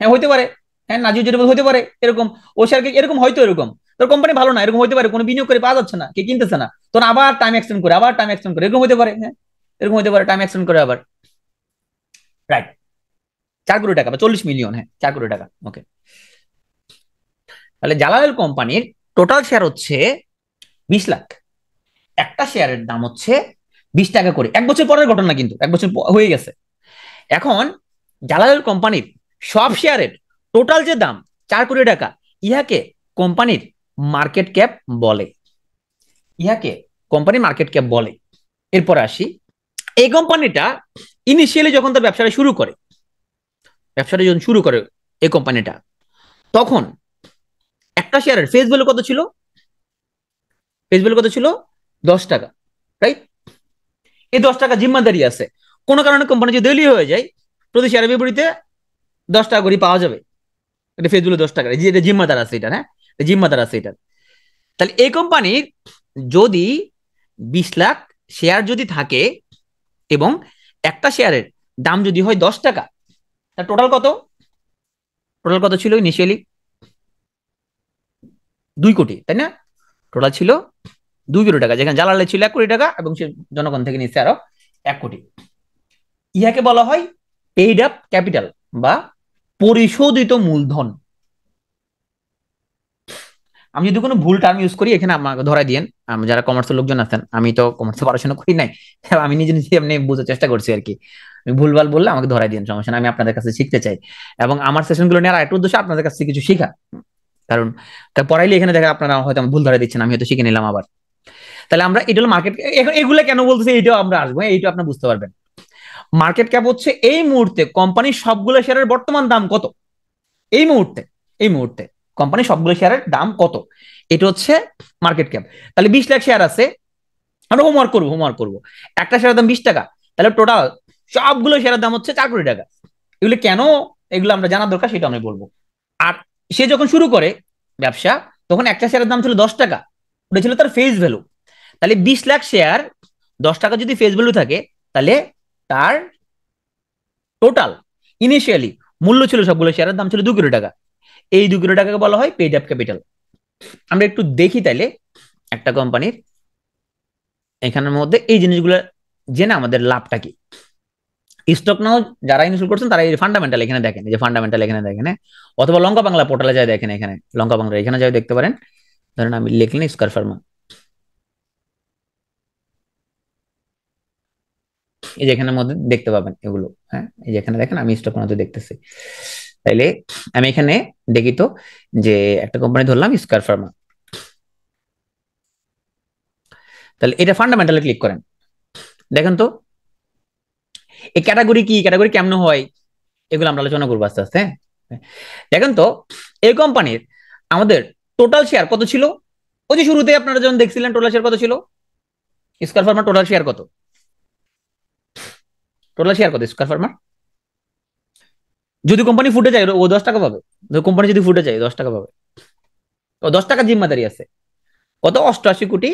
হ্যাঁ হইতে পারে, হ্যাঁ নাজির যেটা হইতে পারে এরকম, ও শেয়ারকে এরকম হয়তো এরকম, তোর কোম্পানি ভালো না এরকম হইতে পারে, কোনো বিনিয়োগ করে পাওয়া যাচ্ছে না, কে কিনতেছে না, তোর আবার টাইম এক্সটেন্ড করে, আবার টাইম এক্সটেন্ড করে, এরকম হইতে পারে। হ্যাঁ, এরকম হইতে পারে, টাইম এক্সটেন্ড করে আবার। রাইট, 4 কোটি টাকা বা 40 মিলিয়ন, হ্যাঁ 4 কোটি টাকা। ওকে, তাহলে জালাল কোম্পানির টোটাল শেয়ার হচ্ছে 20 লাখ। একটা শেয়ারের দাম হচ্ছে 20 টাকা করে, 1 বছর পরের ঘটনা কিন্তু, 1 বছর হয়ে গেছে। এখন জালাল কোম্পানির সব শেয়ারের টোটাল যে দাম 4 কোটি টাকা, ইহাকে কোম্পানির মার্কেট ক্যাপ বলে, ইহাকে কোম্পানির মার্কেট ক্যাপ বলে। এরপর আসি, এই কোম্পানিটা ইনিশিয়ালি যখন তার ব্যবসাটা শুরু করে, ব্যবসাটা যখন শুরু করে এই কোম্পানিটা, তখন একটা শেয়ারের ফেস ভ্যালু কত ছিল? ফেস ভ্যালু কত ছিল? 10 টাকা, রাইট? এই 10 টাকা জিম্মাদারি আছে, কোনো কারণে কোম্পানি যদি দেউলিয়া হয়ে যায়, প্রতি শেয়ারের বিপরীতে 10 টাকা করে পাওয়া যাবে। এটা ফেস ভ্যালু 10 টাকা, এটা জিম্মাদার আছে এটা, হ্যাঁ জিম্মাদার আছে এটা। তাহলে এই কোম্পানির যদি 20 লাখ শেয়ার যদি থাকে এবং একটা শেয়ারের দাম যদি হয় 10 টাকা, তার টোটাল কত? টোটাল কত ছিল ইনিশিয়ালি? 2 কোটি, তাই না? টোটাল ছিল 2 কোটি টাকা, যেখানে জালালে ছিল 1 কোটি টাকা এবং সে জনগণ থেকে নিচ্ছে আরো 1 কোটি। ইহাকে বলা হয় পেইড আপ ক্যাপিটাল বা পরিশোধিত মূলধন। আমি যদি কোনো ভুল টার্ম ইউজ করি এখানে আমাকে ধরাই দিয়েন, যারা কমার্সের লোকজন আছেন, আমি তো কমার্সে পড়াশোনা করি নাই, আমি নিজে নিজে এমনি বোঝার চেষ্টা করছি আর কি। আমি ভুলভাল বললে আমাকে ধরাই দিন, সমস্যা না, আমি আপনাদের কাছে শিখতে চাই। এবং আমার সেশনগুলো নেওয়ার একটা উদ্দেশ্য আপনাদের কাছে কিছু শেখা, কারণ পড়াইলে এখানে দেখা আপনারা হয়তো ভুল ধরে দিচ্ছেন, আমি হয়তো শিখে নিলাম আবার। তাহলে আমরা এটা হলো মার্কেট, এখন এগুলো কেন বলতেছি এইটাও আমরা আসবো, এইটাও আপনি বুঝতে পারবেন। মার্কেট ক্যাপ হচ্ছে এই মুহূর্তে কোম্পানির সবগুলো শেয়ারের বর্তমান দাম কত, এই মুহূর্তে, এই মুহূর্তে কোম্পানির সবগুলো শেয়ারের দাম কত, এটা হচ্ছে মার্কেট ক্যাপ। তাহলে 20 লাখ শেয়ার আছে, আমরা হোমওয়ার্ক করবো। একটা শেয়ারের দাম 20 টাকা, তাহলে টোটাল সবগুলো শেয়ারের দাম হচ্ছে 4 কোটি টাকা। এগুলো কেন, এগুলো আমরা জানার দরকার, সেটা আমি বলবো। আর সে যখন শুরু করে ব্যবসা, তখন একটা শেয়ারের দাম ছিল 10 টাকা, ওটা ছিল তার ফেস ভ্যালু। তাহলে 20 লাখ শেয়ার 10 টাকা যদি ফেস ভ্যালু থাকে তাহলে তার টোটাল ইনিশিয়ালি মূল্য ছিল সবগুলো শেয়ারের দাম ছিল 2 কোটি টাকা। এই 2 কোটি টাকাকে বলা হয় পেইড আপ ক্যাপিটাল। আমরা একটু দেখি তাইলে একটা কোম্পানির এখানের মধ্যে এই জিনিসগুলো জেনে আমাদের লাভটা কি। স্টক নাও যারা ইনস্টল করছেন তারা এই ফান্ডামেন্টাল এখানে দেখেন, এই যে ফান্ডামেন্টাল এখানে দেখেন, অথবা লঙ্কা বাংলা পোর্টালে যায় দেখেন, এখানে লঙ্কা বাংলা এখানে যাই দেখতে পারেন। ধরেন আমি লিখলেন স্কয়ার ফার্মা, এই যে এখানের মধ্যে দেখতে পাবেন এগুলো। হ্যাঁ, এই যে এখানে দেখেন আমি স্টক মধ্যে দেখতেছি। তাইলে আমি এখানে দেখি তো যে একটা কোম্পানি ধরলাম স্কয়ার ফার্মা, তাহলে এটা ফান্ডামেন্টালে ক্লিক করেন। দেখেন তো এই ক্যাটাগরি কি, ক্যাটাগরি কেমন হয়, এগুলো আমরা আলোচনা করবো আস্তে আস্তে। দেখেন তো এই কোম্পানির আমাদের টোটাল শেয়ার কত ছিল। ওই যে শুরুতে আপনারা যখন দেখছিলেন টোটাল শেয়ার কত ছিল, স্কয়ার ফার্মার টোটাল শেয়ার কত, টোটাল শেয়ার কত স্কয়ার ফার্মার। যদি কোম্পানি ফুটে যায় ও 10 টাকা পাবে, কোম্পানি যদি ফুটে যায় 10 টাকা পাবে, ও 10 টাকা জিম্মাদারি আছে। কত, 88 কোটি,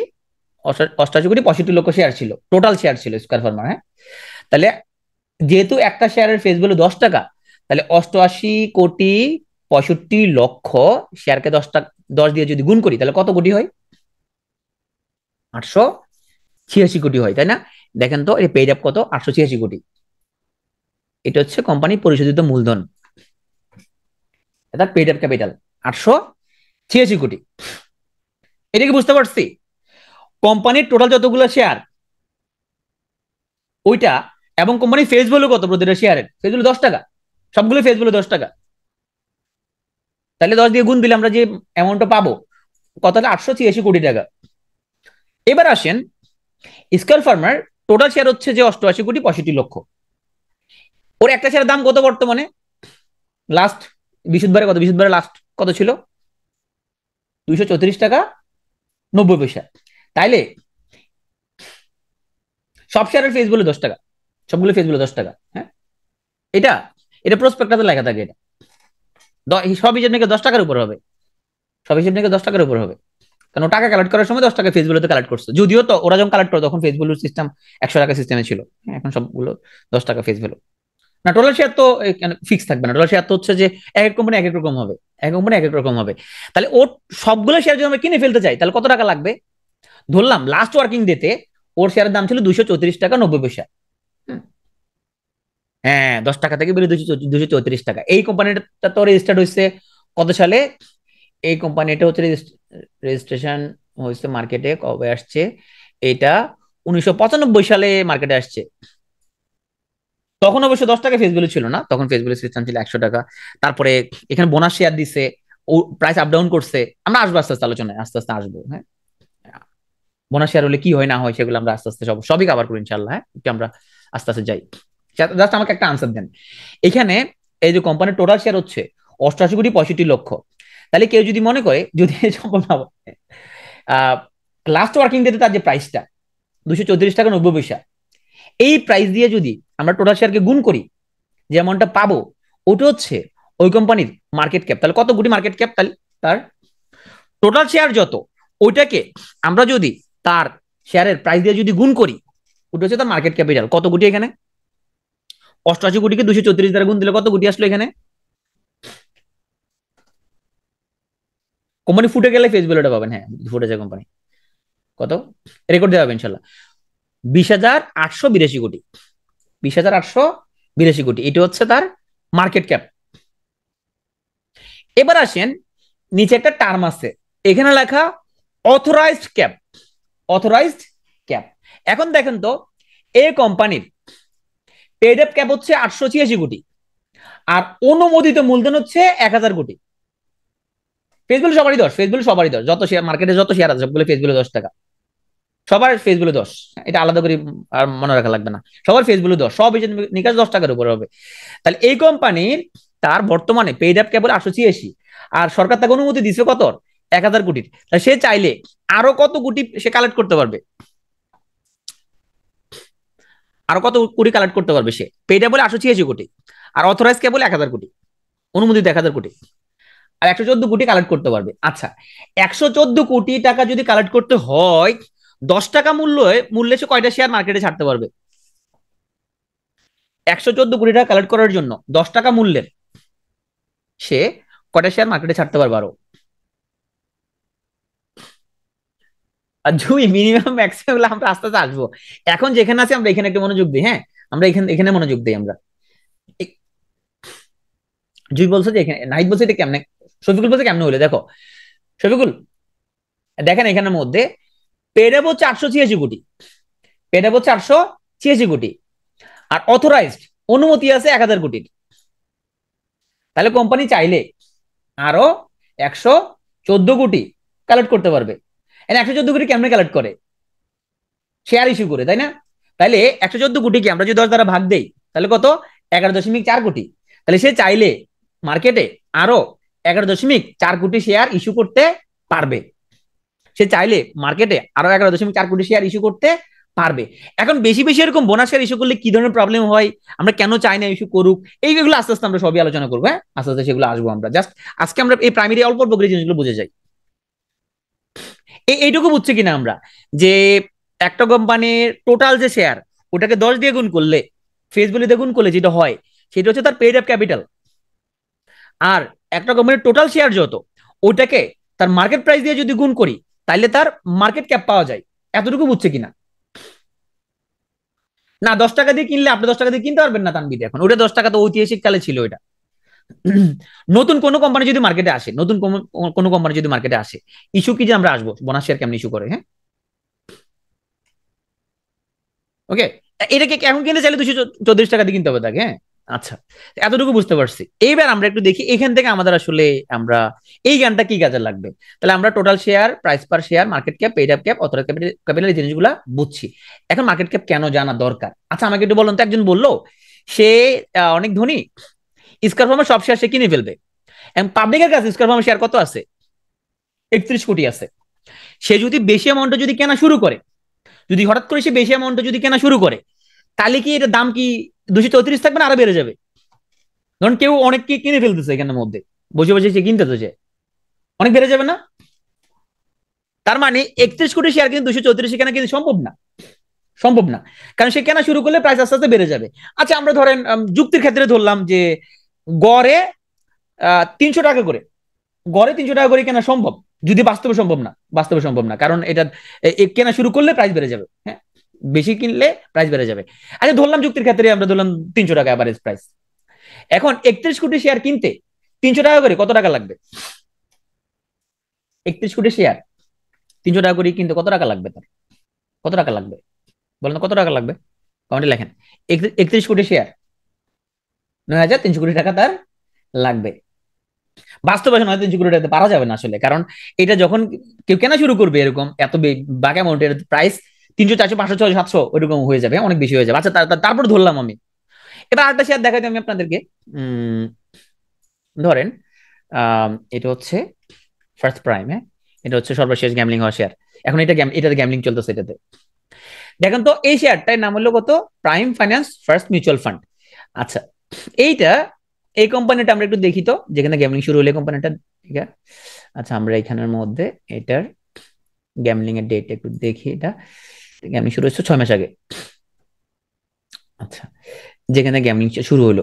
88 কোটি 65 লক্ষ শেয়ার ছিল, টোটাল শেয়ার ছিল স্কয়ার ফার্মার। হ্যাঁ, তাহলে যেহেতু একটা শেয়ারের ফেস ভ্যালু 10 টাকা, তাহলে 88 কোটি 65 লক্ষ শেয়ারকে 10 টাকা 10 দিয়ে যদি গুণ করি তাহলে কত কোটি হয়, 886 কোটি হয়, তাই না। দেখেন তো এই পেইড আপ কত, 886 কোটি। এটা হচ্ছে কোম্পানি পরিশোধিত মূলধন, এটা পেইড আপ ক্যাপিটাল 886 কোটি। এটা কি বুঝতে পারছি। কোম্পানির টোটাল যতগুলো শেয়ার ওইটা, এবং কোম্পানির ফেস ভ্যালু কত, প্রতিটা শেয়ারের ফেস ভ্যালু 10 টাকা, সবগুলো ফেস ভ্যালু 10 টাকা, তাহলে 10 দিয়ে গুণ দিলে আমরা যে অ্যামাউন্টটা পাবো কতটা, 886 কোটি টাকা। এবার আসেন স্কয়ার ফার্মার টোটাল শেয়ার হচ্ছে যে 88 কোটি 65 লক্ষ, ওর একটা শেয়ারের দাম কত বর্তমানে, লাস্ট বিশুদ্ধবারে কত, বিশুদ্ধবারে লাস্ট কত ছিল, 234 টাকা 90 পয়সা। তাইলে সব শেয়ারের ফেস ভ্যালু 10 টাকা, সবগুলো ফেস ভ্যালু 10 টাকা। হ্যাঁ, এটা এটা প্রসপেক্টাসে লেখা থাকে, এটা সব হিসেব নাকি 10 টাকার উপর হবে, সব হিসেব নাকি 10 টাকার উপর হবে, কারণ টাকা কালেক্ট করার সময় 10 টাকা ফেস ভ্যালুতে কালেক্ট করছে, যদিও তো ওরা যখন কালেক্ট করে তখন ফেস ভ্যালুর সিস্টেম 100 টাকা সিস্টেমে ছিল। এখন সবগুলো 10 টাকা ফেস ভ্যালু। না, টোটাল শেয়ার তো ফিক্স থাকবে না, টোটাল শেয়ার তো হচ্ছে যে এক এক কোম্পানি এক এক রকম হবে, এক কোম্পানি এক এক রকম হবে। তাহলে ওর সবগুলো শেয়ার যদি আমরা কিনে ফেলতে চাই তাহলে কত টাকা লাগবে, ধরলাম লাস্ট ওয়ার্কিং ডেতে ওর শেয়ারের দাম ছিল 234 টাকা 90 পয়সা। হ্যাঁ, 10 টাকা থেকে বেরিয়ে 234 টাকা। এই কোম্পানিটা তো রেজিস্টার্ড হয়েছে কত সালে, এই কোম্পানিটা হচ্ছে রেজিস্ট্রেশন হয়েছে মার্কেটে কবে আসছে, এটা 1995 সালে মার্কেটে আসছে। তখন অবশ্য 10 টাকা ফেস ভ্যালু ছিল না, তখন ফেস ভ্যালু সিস্টেম ছিল 100 টাকা। তারপরে এখানে বোনাস শেয়ার দিছে, ও প্রাইস আপ ডাউন করছে, আমরা আসবো আস্তে আস্তে আলোচনায়, আস্তে আস্তে আসবো। হ্যাঁ, বোনাস শেয়ার হলে কি হয় না হয় সেগুলো আমরা আস্তে আস্তে সবই কভার করি ইনশাল্লাহ। হ্যাঁ, একটু আমরা আস্তে আস্তে যাই, জাস্ট আমাকে একটা আনসার দেন। এখানে এই যে কোম্পানির টোটাল শেয়ার হচ্ছে 88 কোটি 65 লক্ষ, তাহলে কেউ যদি মনে করে যদি লাস্ট ওয়ার্কিং ডেতে তার যে প্রাইসটা 234 টাকা 90 পয়সা, এই প্রাইস দিয়ে যদি আমরা টোটাল শেয়ারকে গুণ করি, যে অ্যামাউন্টটা পাবো ওটা হচ্ছে ওই কোম্পানির মার্কেট ক্যাপ। তাহলে কত কোটি মার্কেট ক্যাপ, তাহলে তার টোটাল শেয়ার যত, ওইটাকে আমরা যদি তার শেয়ারের প্রাইস দিয়ে যদি গুণ করি, ওটা হচ্ছে তার মার্কেট ক্যাপিটাল। কত কোটি এখানে, 88 কোটিকে 234 দ্বারা গুণ দিলে কত কোটি আসলো এখানে। কোম্পানি ফুটে গেলে ফেস ভ্যালুটা পাবেন। হ্যাঁ, ফুটে যায় কোম্পানি, কত রেকর্ড দেওয়া হবে ইনশাল্লাহ, 20,882 কোটি, 20,882 কোটি, এটা হচ্ছে তার মার্কেট ক্যাপ। এবার আসেন নিচে একটা টার্ম আছে, এখানে লেখা অথরাইজড ক্যাপ, অথরাইজড ক্যাপ। এখন দেখেন তো এই কোম্পানির পেড আপ ক্যাপ হচ্ছে 886 কোটি, আর অনুমোদিত মূলধন হচ্ছে 1,000 কোটি। ফেস ভ্যালু সবারই 10, ফেস ভ্যালু সবারই 10, যত শেয়ার মার্কেটে যত শেয়ার আছে সবগুলো ফেস ভ্যালু 10 টাকা, সবার ফেস ভ্যালু 10, এটা আলাদা করে আর মনে রাখা লাগবে না, সবার ফেস ভ্যালু 10, সব নিকাশ 10 টাকার উপর হবে। তাহলে এই কোম্পানির তার বর্তমানে পেইড আপ কেবল 886, আর সরকার তাকে অনুমতি দিচ্ছে কত, 1,000 কোটির। তাহলে সে চাইলে আরো কত কোটি সে কালেক্ট করতে পারবে, আরো কত কোটি কালেক্ট করতে পারবে সে, পেইড আপ বলে 886 কোটি, আর অথরাইজ কেবল 1,000 কোটি, অনুমোদিত 1,000 কোটি, আর 114 কোটি কালেক্ট করতে পারবে। আচ্ছা, 114 কোটি টাকা যদি কালেক্ট করতে হয় 10 টাকা মূল্যে সে কয়টা শেয়ার মার্কেটে ছাড়তে পারবে? 114 কোটি টাকা কালেক্ট করার জন্য 10 টাকা মূল্যের সে কয়টা শেয়ার মার্কেটে ছাড়তে পারবে আরো? আর জুই মিনিমাম ম্যাক্সিমাম আমরা আস্তে আস্তে আসবো। এখন যেখানে আছি আমরা এখানে একটু মনোযোগ দিই। হ্যাঁ, আমরা এখানে এখানে মনোযোগ দিই আমরা। জুই বলছে যে এখানে, নাহিদ বলছে এটা কেমনে, শফিকুল বলছে কেমনে হইলে। দেখো শফিকুল, দেখেন এখানের মধ্যে পেড আপ হচ্ছে 886 কোটি, পেড আপ হচ্ছে 886 কোটি, আর অথরাইজড অনুমতি আছে 1000 কোটির। তাহলে কোম্পানি চাইলে আরো 114 কোটি কালেক্ট করতে পারবে। 114 কোটি কেমনে কালেক্ট করে? শেয়ার ইস্যু করে, তাই না? তাহলে 114 কোটিকে আমরা যদি 10 দ্বারা ভাগ দেই তাহলে কত? 11.4 কোটি। তাহলে সে চাইলে মার্কেটে আরো 11.4 কোটি শেয়ার ইস্যু করতে পারবে। সে চাইলে মার্কেটে আরো 11.4 কোটি শেয়ার ইস্যু করতে পারবে। এখন বেশি বেশি এরকম বোনাস শেয়ার ইস্যু করলে কি ধরনের প্রবলেম হয়, আমরা কেন চাই না ইস্যু করুক, এইগুলো আস্তে আস্তে আমরা সবই আলোচনা করবো। হ্যাঁ, আস্তে আস্তে সেগুলো আসবো আমরা। জাস্ট আজকে আমরা এই প্রাইমারি অল্প অল্প করে জিনিসগুলো বুঝে যাই। এইটুকু বুঝছি কিনা আমরা, যে একটা কোম্পানির টোটাল যে শেয়ার, ওটাকে 10 দিয়ে গুণ করলে, ফেস ভ্যালু দিয়ে গুণ করলে যেটা হয় সেটা হচ্ছে তার পেড আপ ক্যাপিটাল। আর একটা কোম্পানির টোটাল শেয়ার যত, ওটাকে তার মার্কেট প্রাইস দিয়ে যদি গুণ করি তাহলে তার মার্কেট ক্যাপ পাওয়া যায়। এতটুকু বুঝছে কিনা? না, 10 টাকা দিয়ে কিনলে আপনি 10 টাকা দিয়ে কিনতে পারবেন না তানবিদ। এখন ওটা 10 টাকা তো ঐতিহাসিক কালে ছিল এটা। নতুন কোন কোম্পানি যদি মার্কেটে আসে, নতুন কোন কোম্পানি যদি মার্কেটে আসে, ইস্যু কি যে আমরা আসবো বোনাস শেয়ার কেমন ইস্যু করে। হ্যাঁ, ওকে। এটাকে এখন কিনতে চাইলে 234 টাকা দিয়ে কিনতে হবে তাকে। হ্যাঁ, আচ্ছা, এতটুকু বুঝতে পারছি। এইবার আমরা একটু দেখি এখান থেকে আমাদের আসলে আমরা এই জ্ঞানটা কি কাজে লাগবে। তাহলে আমরা total share, price per share, market cap, paid up cap, authorised capital, এই জিনিসগুলো বুঝছি। এখন মার্কেট ক্যাপ কেন জানা দরকার? আচ্ছা আমাকে একটু বলুন তো, একজন বললো সে অনেক ধনী, স্কয়ার ফার্মের সব শেয়ার সে কিনে ফেলবে, এবং পাবলিকের কাছে স্কয়ার ফার্মের শেয়ার কত আছে? 31 কোটি আছে। সে যদি বেশি অ্যামাউন্টে যদি কেনা শুরু করে, যদি হঠাৎ করে সে বেশি অ্যামাউন্টে যদি কেনা শুরু করে, তাহলে কি এটার দাম কি 234 থাকবে না আরো বেড়ে যাবে? ধরুন কেউ অনেক কি কিনে ফেলতেছে এখানের মধ্যে, বসে বসে সে কিনতেছে, অনেক বেড়ে যাবে না? তার মানে 31 কোটি শেয়ার কিন্তু 234 কেনা কিন্তু সম্ভব না, সম্ভব না। কারণ সে কেনা শুরু করলে প্রাইস আস্তে আস্তে বেড়ে যাবে। আচ্ছা আমরা ধরেন যুক্তির ক্ষেত্রে ধরলাম যে গড়ে 300 টাকা করে, গড়ে 300 টাকা করে কেনা সম্ভব। যদি বাস্তবে সম্ভব না, বাস্তবে সম্ভব না, কারণ এটা কেনা শুরু করলে প্রাইস বেড়ে যাবে। হ্যাঁ, বেশি কিনলে প্রাইস বেড়ে যাবে। আচ্ছা ধরলাম যুক্তির ক্ষেত্রে আমরা ধরলাম 300 টাকা অ্যাভারেজ প্রাইস। এখন 31 কোটি শেয়ার কিনতে 300 টাকা করে কত টাকা লাগবে? 31 কোটি শেয়ার 300 টাকা করে কিনতে কত টাকা লাগবে তার? কত টাকা লাগবে বলেন, কত টাকা লাগবে? কমেন্টে লেখেন। 31 কোটি শেয়ার 9,300 কোটি টাকা তার লাগবে। বাস্তবে 9,300 কোটি টাকা পারা যাবে না আসলে, কারণ এটা যখন কেউ কেনা শুরু করবে এরকম এত বাক অ্যামাউন্টের প্রাইস 300, 400, 500, 600, 700 ওইরকম হয়ে যাবে, অনেক বেশি হয়ে যাবে। আচ্ছা তারপর ধরলাম আমি, এবার আরেকটা শেয়ার দেখাইতে আমি আপনাদেরকে। ধরেন এটা হচ্ছে ফার্স্ট প্রাইম। হ্যাঁ, এটা হচ্ছে সর্বশেষ গ্যামলিং হওয়া শেয়ার। এখন এটাতে গ্যামলিং চলতেছে এটাতে। দেখেন তো এই শেয়ারটার নাম হলো কত? Prime finance first mutual fund. আচ্ছা এইটা, এই কোম্পানিটা আমরা একটু দেখি তো, যেখানে গ্যামলিং শুরু হলো কোম্পানিটা। ঠিক আছে, আচ্ছা আমরা এখানের মধ্যে এটার গ্যামলিং এর ডেট একটু দেখি। এটা গ্যামলিং শুরু হচ্ছে 6 মাস আগে। আচ্ছা, যেখানে গ্যামলিং শুরু হলো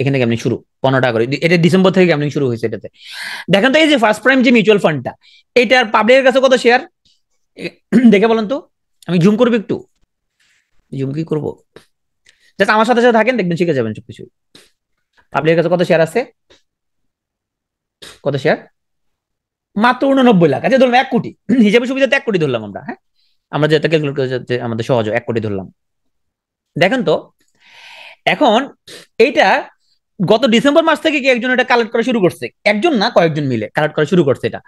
এখানে গ্যামলিং শুরু 15 টাকা করে, এটা ডিসেম্বর থেকে গ্যামলিং শুরু হয়েছে এটাতে। দেখেন তো এই যে ফার্স্ট প্রাইম যে মিউচুয়াল ফান্ডটা, এটার পাবলিকের কাছে কত শেয়ার দেখে বলেন তো। আমি জুম করবো একটু, জুম কি করবো, জাস্ট আমার সাথে সাথে থাকেন, দেখবেন শিখে যাবেন সবকিছু। পাবলিকের কাছে কত শেয়ার আছে? কত শেয়ার? মাত্র 89 লাখ। আচ্ছা ধরলাম 1 কোটি, হিসাবে সুবিধাতে 1 কোটি ধরলাম আমরা। হ্যাঁ, আমরা যেটা ক্যালকুলেট করে যাচ্ছে আমাদের সহজ, 1 কোটি ধরলাম। দেখেন তো এখন এইটা গত ডিসেম্বর মাস থেকে কি একজন এটা কালেক্ট করা শুরু করছে? একজন না, কয়েকজন মিলে কালেক্ট করা শুরু করছে এটা।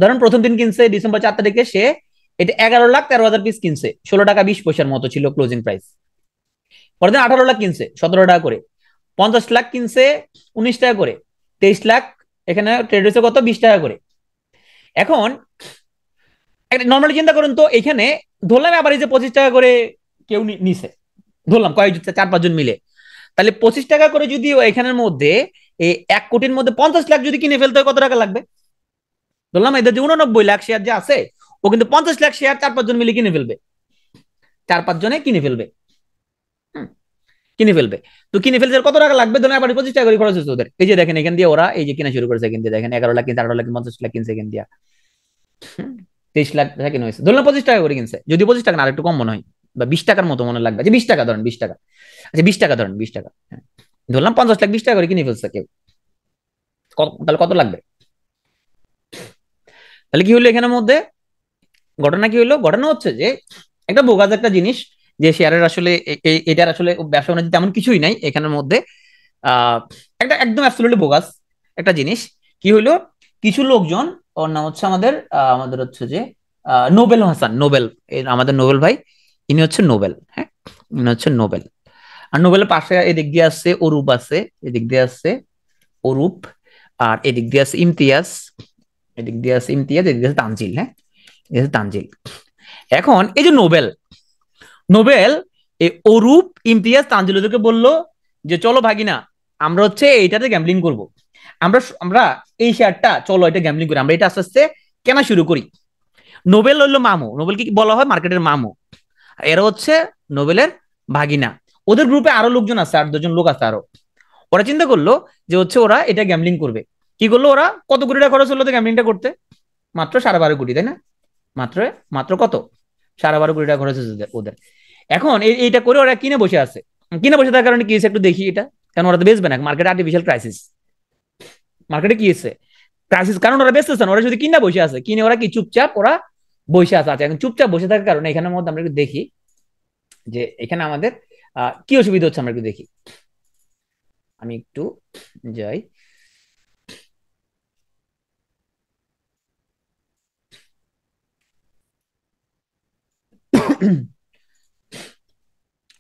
ধরেন প্রথম দিন কিনছে ডিসেম্বর 4 তারিখে, সে এটা 11,13,000 পিস কিনছে, 16 টাকা 20 পয়সার মতো ছিল ক্লোজিং প্রাইস। পরের দিন 18 লাখ কিনছে 17 টাকা করে, 50 লাখ কিনছে 19 টাকা করে, 23 লাখ এখানে ট্রেড হয়েছে কত? 20 টাকা করে। এখন একটা নর্মালি চিন্তা করুন তো, এখানে ধরলাম আবার এই যে 25 টাকা করে কেউ নিছে, ধরলাম কয়েকজন 4-5 জন মিলে, তাহলে 25 টাকা করে যদি এখানের মধ্যে এই 1 কোটির মধ্যে 50 লাখ যদি কিনে ফেলতে হয় কত টাকা লাগবে? ধরলাম এদের যে 89 লাখ শেয়ার যে আছে, ও কিন্তু 50 লাখ শেয়ার 4-5 জন মিলে কিনে ফেলবে, 4-5 জনে কিনে ফেলবে। কিনে ফেলবে। তো কিনে ফেলতে কত টাকা লাগবে? ধরেন আবার 25 টাকা করে খরচ হচ্ছে ওদের। এই যে দেখেন এখান দিয়ে ওরা এই যে কিনা শুরু করেছে, এখান দিয়ে দেখেন 11 লাখ কিনছে, 18 লাখ, 50 লাখ কিনছে এখান দিয়ে, 23 লাখ টাকা কিনে হয়েছে। ধরলাম 25 টাকা করে কিনছে, যদি 25 টাকা না আর একটু কম মনে হয়, বা 20 টাকার মতো মনে লাগবে, যে 20 টাকা ধরেন, 20 টাকা, আচ্ছা 20 টাকা ধরেন, 20 টাকা, ধরলাম 50 লাখ 20 টাকা করে কিনে ফেলছে কেউ, তাহলে কত লাগবে? তাহলে কি হলো এখানের মধ্যে ঘটনা? কি হলো ঘটনা হচ্ছে যে একটা বোগাজ একটা জিনিস, যে শেয়ারের আসলে এটার আসলে ব্যবসা বাণিজ্য তেমন কিছুই নাই এখানের মধ্যে। আহ একটা একদম অ্যাবসলিউটলি বোগাস একটা জিনিস। কি হইলো, কিছু লোকজন, ওর নাম হচ্ছে আমাদের হচ্ছে যে নোবেল হাসান, নোবেল, আমাদের নোবেল ভাই, ইনি হচ্ছে নোবেল, হ্যাঁ, ইনি হচ্ছে নোবেল। আর নোবেলের পাশে এদিক দিয়ে আছে অরূপ আছে, এদিক দিয়ে আছে অরূপ, আর এদিক দিয়ে আছে ইমতিয়াজ, এদিক দিয়ে আছে ইমতিয়াজ, এদিক দিয়ে আছে তানজিল, হ্যাঁ, এই হচ্ছে তানজিল। এখন এই যে নোবেল, নোবেল এই অরূপ, ইমতিয়াজ, তানজিল ওদেরকে বললো যে চলো ভাগিনা, আমরা হচ্ছে এইটাতে গ্যাম্বলিং করব, আমরা আমরা এই শেয়ারটা, চলো এটা গ্যাম্বলিং করি, আমরা এটা আস্তে আস্তে কেনা শুরু করি। নোবেল হইলো মামু, নোবেলকে কি বলা হয় মার্কেটের মামু, এরা হচ্ছে নোবেলের ভাগিনা। ওদের গ্রুপে আরো লোকজন আছে, 8-10 জন লোক আছে আরো। ওরা চিন্তা করলো যে হচ্ছে ওরা এটা গ্যাম্বলিং করবে। কি করলো ওরা? কত কোটি টাকা খরচ হলো তো গ্যাম্বলিংটা করতে? মাত্র 12.5 কোটি, তাই না? মাত্র মাত্র কত? 12.5 কোটি টাকা খরচ হয়েছে ওদের। এখন এইটা করে ওরা কিনে বসে আছে। কিনে বসে থাকার কারণে কি হয়েছে একটু দেখি এটা, কারণ ওরা তো বেচবে না, মার্কেটে আর্টিফিশিয়াল ক্রাইসিস। মার্কেটে কি হয়েছে? ক্রাইসিস, কারণ ওরা বেচতেছে না, ওরা যদি কিনে বসে আছে, কিনে ওরা কি চুপচাপ ওরা বসে আছে। আচ্ছা এখন চুপচাপ বসে থাকার কারণে এখানের মধ্যে আমরা একটু দেখি যে এখানে আমাদের কি অসুবিধা হচ্ছে, আমরা একটু দেখি। আমি একটু যাই।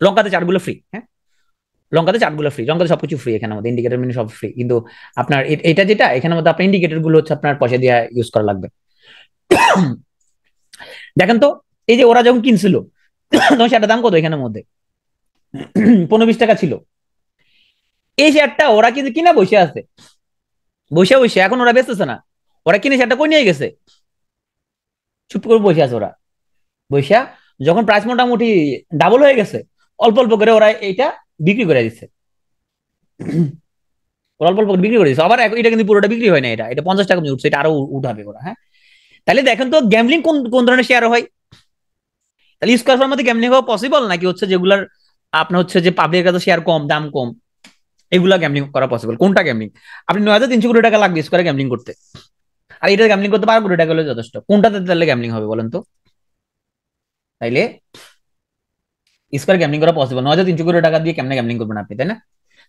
লঙ্কাতে চার্টগুলো ফ্রি, হ্যাঁ, লঙ্কাতে চার্টগুলো ফ্রি, লঙ্কাতে সবকিছু ফ্রি, এখানে আমাদের ইন্ডিকেটর মেনু সব ফ্রি, কিন্তু আপনার এটা যেটা এখানের মধ্যে আপনার ইন্ডিকেটর গুলো হচ্ছে আপনার পয়সা দিয়ে ইউজ করা লাগবে। দেখেন তো, এই যে ওরা যখন কিনছিল তখন সেটার দাম কত এখানের মধ্যে? 15-20 টাকা ছিল। এই শেয়ারটা ওরা কিন্তু কিনা বসে আছে, বসে বসে এখন ওরা বেচতেছে না, ওরা কিনে শেয়ারটা কই নিয়ে গেছে? চুপ করে বসে আছে ওরা, বসে যখন প্রাইস মোটামুটি ডাবল হয়ে গেছে, অল্প অল্প করে ওরা এইটা বিক্রি করে দিচ্ছে, ওরা অল্প অল্প করে বিক্রি করে দিচ্ছে। আবার এটা কিন্তু পুরোটা বিক্রি হয় না, এটা এটা 50 টাকা উঠছে, এটা আরো উঠাবে ওরা, হ্যাঁ। তাহলে দেখেন তো গ্যামলিং কোন কোন ধরনের শেয়ার হয়? তাহলে স্কয়ার ফার্মের গ্যামলিং হওয়া পসিবল, নাকি হচ্ছে যেগুলার আপনার হচ্ছে যে পাবলিকের কাছে শেয়ার কম, দাম কম, এগুলা গ্যামলিং করা পসিবল? কোনটা গ্যামলিং? আপনি 9,300 কোটি টাকা লাগবে স্কয়ারে গ্যামলিং করতে, আর এটা গ্যামলিং করতে 12 কোটি টাকা হলে যথেষ্ট, কোনটাতে তাহলে গ্যামলিং হবে বলেন তো? তাইলে স্কয়ার গ্যামলিং করা পসিবল, 9,300 কোটি টাকা দিয়ে কেমনে গ্যামলিং করবেন আপনি, তাই না?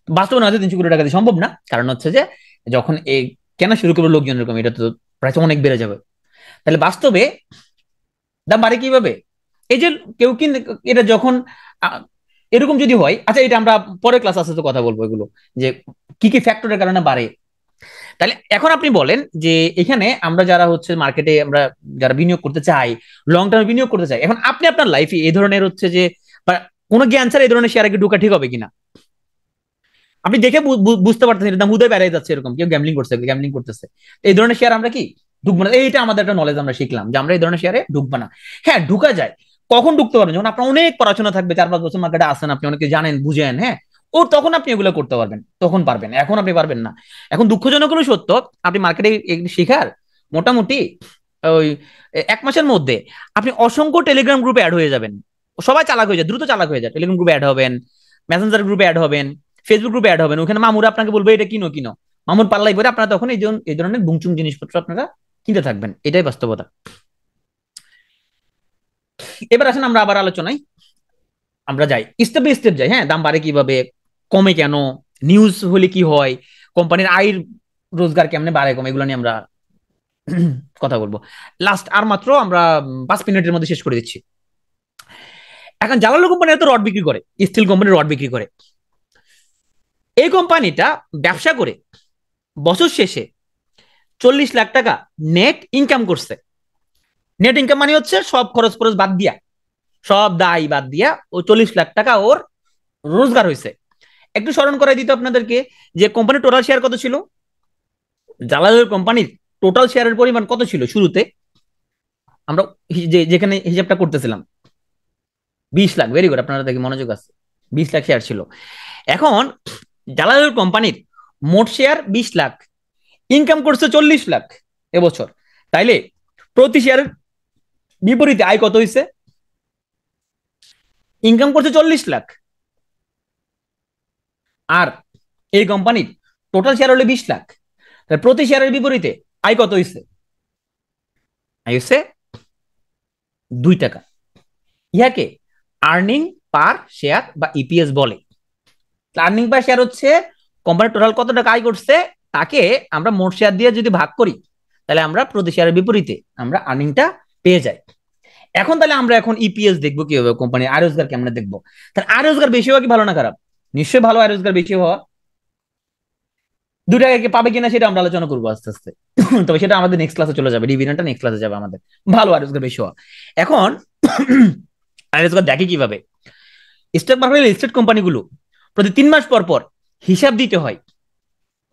বাস্তবে 9,300 কোটি টাকা দিয়ে সম্ভব না, কারণ হচ্ছে যে যখন এই কেনা শুরু করবে লোকজন এরকম, এটা তো প্রাইস অনেক বেড়ে যাবে। তাহলে বাস্তবে দাম বাড়ে কিভাবে? এই যে কেউ কিনে, এটা যখন আহ, এরকম যদি হয়, আচ্ছা এটা আমরা পরে ক্লাস আছে তো কথা বলবো এগুলো, যে কি কি ফ্যাক্টরের কারণে বাড়ে। তাহলে এখন আপনি বলেন যে এখানে আমরা যারা হচ্ছে মার্কেটে আমরা যারা বিনিয়োগ করতে চাই, লং টার্মে বিনিয়োগ করতে চাই, এখন আপনি আপনার লাইফে এই ধরনের হচ্ছে যে বা কোনো জ্ঞান ছাড়া এই ধরনের শেয়ারে কি ঢোকা ঠিক হবে কিনা? আপনি দেখে বুঝতে পারতেছেন এটা দাম উদয় বেড়ে যাচ্ছে, এরকম কেউ গ্যামলিং করছে, গ্যামলিং করতেছে, এই ধরনের শেয়ার আমরা কি ঢুকবো না। এইটা আমাদের একটা নলেজ, আমরা শিখলাম যে আমরা এই ধরনের শেয়ারে ঢুকবো না। হ্যাঁ ঢুকা যায়, কখন ঢুকতে পারবেন? যখন আপনার অনেক পড়াশোনা থাকবে, 4-5 বছর মার্কেটে আসেন, আপনি অনেকে জানেন বুঝেন, হ্যাঁ, ও তখন আপনি এগুলো করতে পারবেন, তখন পারবেন, এখন আপনি পারবেন না। এখন দুঃখজনক হলো সত্য, আপনি মার্কেটে শেখার মোটামুটি ওই 1 মাসের মধ্যে আপনি অসংখ্য টেলিগ্রাম গ্রুপে অ্যাড হয়ে যাবেন। সবাই চালাক হয়ে যায়, দ্রুত চালাক হয়ে যায়, টেলিগ্রাম গ্রুপে অ্যাড হবেন, মেসেঞ্জার গ্রুপে অ্যাড হবেন, ফেসবুক গ্রুপে অ্যাড হবেন, ওখানে মামুরা আপনাকে বলবে এটা কিনো কিনো, মামুর পাল্লাই পরে আপনারা তখন এই ধরনের বুংচুং জিনিসপত্র আপনারা কিনতে থাকবেন, এটাই বাস্তবতা। এবার আসেন আমরা আবার আলোচনায় আমরা যাই, স্টেপ বাই স্টেপ যাই, হ্যাঁ, দাম বাড়ে কিভাবে, কমে কেন, নিউজ হলে কি হয়, কোম্পানির আয়ের রোজগার কেমনে বাড়ে কমে, এগুলো নিয়ে আমরা কথা বলবো। লাস্ট আর মাত্র আমরা 5 মিনিটের মধ্যে শেষ করে দিচ্ছি। এখন জালালো কোম্পানি এত রড বিক্রি করে, স্টিল কোম্পানি রড বিক্রি করে, এই কোম্পানিটা ব্যবসা করে বছর শেষে 40 লাখ টাকা নেট ইনকাম করছে। নেট ইনকাম মানে হচ্ছে সব খরচ খরচ বাদ দিয়া, সব দায় বাদ দিয়া ও 40 লাখ টাকা ওর রোজগার হয়েছে। একটু স্মরণ করাই দিত আপনাদেরকে যে কোম্পানির টোটাল শেয়ার কত ছিল, জালালের কোম্পানির টোটাল শেয়ারের পরিমাণ কত ছিল শুরুতে? আমরা যেখানে হিসাবটা করতেছিলাম 20 লাখ, ভেরি গুড, আপনারা দেখি মনোযোগ আছে, 20 লাখ শেয়ার ছিল। এখন জালাল কোম্পানির মোট শেয়ার 20 লাখ, ইনকাম করছে 40 লাখ এবছর, তাইলে প্রতি শেয়ারের বিপরীতে আয় কত হয়েছে? ইনকাম করছে 40 লাখ, আর এই কোম্পানির টোটাল শেয়ার হলো 20 লাখ, প্রতি শেয়ারের বিপরীতে আয় কত হয়েছে? আয় হচ্ছে 2 টাকা। ইহাকে আর্নিং পার শেয়ার বা ইপিএস বলে। আর্নিং পার শেয়ার হচ্ছে কোম্পানি টোটাল কত টাকা আয় করছে তাকে আমরা মোট শেয়ার দিয়ে যদি ভাগ করি, তাহলে আমরা প্রতি শেয়ারের বিপরীতে আমরা আর্নিংটা পেয়ে যাই। এখন তাহলে আমরা এখন ইপিএস দেখবো কিভাবে, কোম্পানির আয় রোজগার কেমন দেখবো। তাহলে আয় রোজগার বেশি হওয়া কি ভালো না খারাপ? নিশ্চয়ই ভালো, আয় রোজগার বেশি হওয়া। 2 টাকা পাবে কিনা সেটা আমরা আলোচনা করবো আস্তে আস্তে তবে সেটা আমাদের নেক্সট ক্লাসে চলে যাবে, ডিভিশনটা নেক্সট ক্লাসে যাবে আমাদের। ভালো আয় রোজগার বেশি হওয়া। এখন আয় রোজগার দেখে কিভাবে? স্টক মার্কেটের লিস্টেড কোম্পানিগুলো প্রতি 3 মাস পর পর হিসাব দিতে হয়,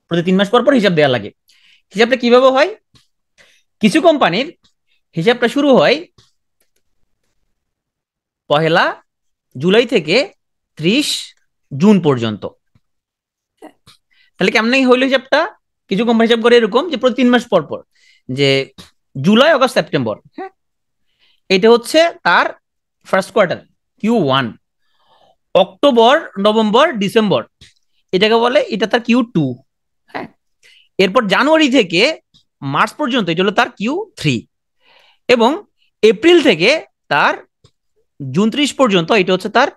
প্রতি 3 মাস পর পর হিসাব দেওয়া লাগে। হিসাবটা কিভাবে হয়? কিছু কোম্পানির হিসাবটা শুরু হয় 1 জুলাই থেকে 30 জুন পর্যন্ত। তাহলে কেমন হইলো হিসাবটা? কিছু কোম্পানি হিসাব করে এরকম যে প্রতি 3 মাস পর পর, যে জুলাই, অগস্ট, সেপ্টেম্বর, হ্যাঁ, এটা হচ্ছে তার first quarter Q1, October, November, December এটাকে বলে এটা তার Q2, হ্যাঁ, এরপর জানুয়ারি থেকে মার্চ পর্যন্ত এটা হলো তার Q3, এবং এপ্রিল থেকে তার জুন 30 পর্যন্ত এটা হচ্ছে তার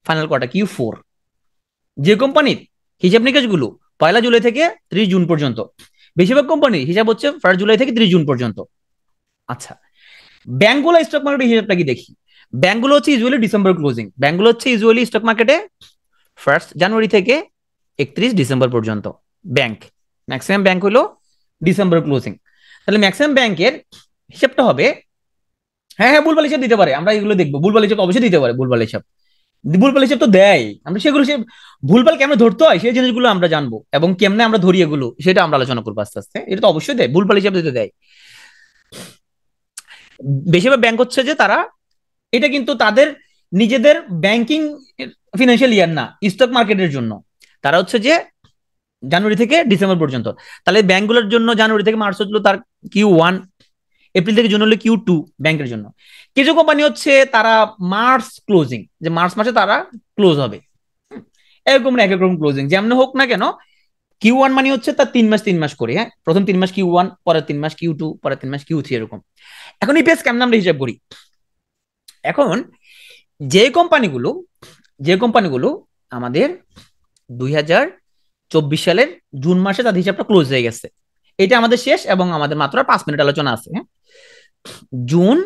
ফাইনাল কোয়ার্টার Q4। যে কোম্পানির হিসাব নিকাশ গুলো 1 জুলাই থেকে 30 জুন পর্যন্ত, বেশিরভাগ কোম্পানির হিসাব হচ্ছে 1 জুলাই থেকে 30 জুন পর্যন্ত। আচ্ছা, ব্যাংকগুলো স্টক মার্কেটের হিসাবটা কি দেখি। ব্যাংকগুলো হচ্ছে ইউজুয়ালি ডিসেম্বর ক্লোজিং, ব্যাংকগুলো হচ্ছে ইউজুয়ালি স্টক মার্কেটে 1 জানুয়ারি থেকে 31 ডিসেম্বর পর্যন্ত ব্যাংক, ম্যাক্সিমাম ব্যাংক হলো ডিসেম্বর ক্লোজিং। তাহলে ম্যাক্সিমাম ব্যাংকের হিসাবটা হবে, হ্যাঁ হ্যাঁ ভুলভাল হিসাব দিতে পারে, আমরা এগুলো দেখবো, ভুলভাল হিসাব অবশ্যই দিতে পারে, ভুলভাল হিসাব, ভুলভাল হিসাব তো দেয়, আমরা সেগুলো সে ভুলভাল কেমনে ধরতে হয় সেই জিনিসগুলো আমরা জানবো, এবং কেমনে আমরা ধরি এগুলো সেটা আমরা আলোচনা করবো আস্তে আস্তে। এটা তো অবশ্যই দেয়, ভুলভাল হিসাব দিতে দেয়। বেশিরভাগ ব্যাংক হচ্ছে যে তারা, এটা কিন্তু তাদের নিজেদের ব্যাংকিং ফিনান্সিয়াল ইয়ার না, স্টক মার্কেটের জন্য তারা হচ্ছে যে জানুয়ারি থেকে ডিসেম্বর পর্যন্ত। তাহলে ব্যাংকগুলোর জন্য জানুয়ারি থেকে মার্চ হলো তার Q1, এপ্রিল থেকে জুন হলো Q2 ব্যাংকের জন্য। কিছু কোম্পানি হচ্ছে তারা মার্চ ক্লোজিং, যে মার্চ মাসে তারা ক্লোজ হবে, এরকম এক এক রকম ক্লোজিং যেমন হোক না কেন। Q1 মানে হচ্ছে তার 3 মাস করে, হ্যাঁ, প্রথম 3 মাস Q1, পরের 3 মাস Q2, পরের 3 মাস Q3, এরকম। এখন ইপিএস কেমন আমরা হিসাব করি? এখন যে কোম্পানিগুলো, যে কোম্পানিগুলো আমাদের 2024 সালের জুন মাসে তাদের হিসাবটা ক্লোজ হয়ে গেছে, এটা আমাদের শেষ, এবং আমাদের মাত্র 5 মিনিট আলোচনা আছে, হ্যাঁ। জুন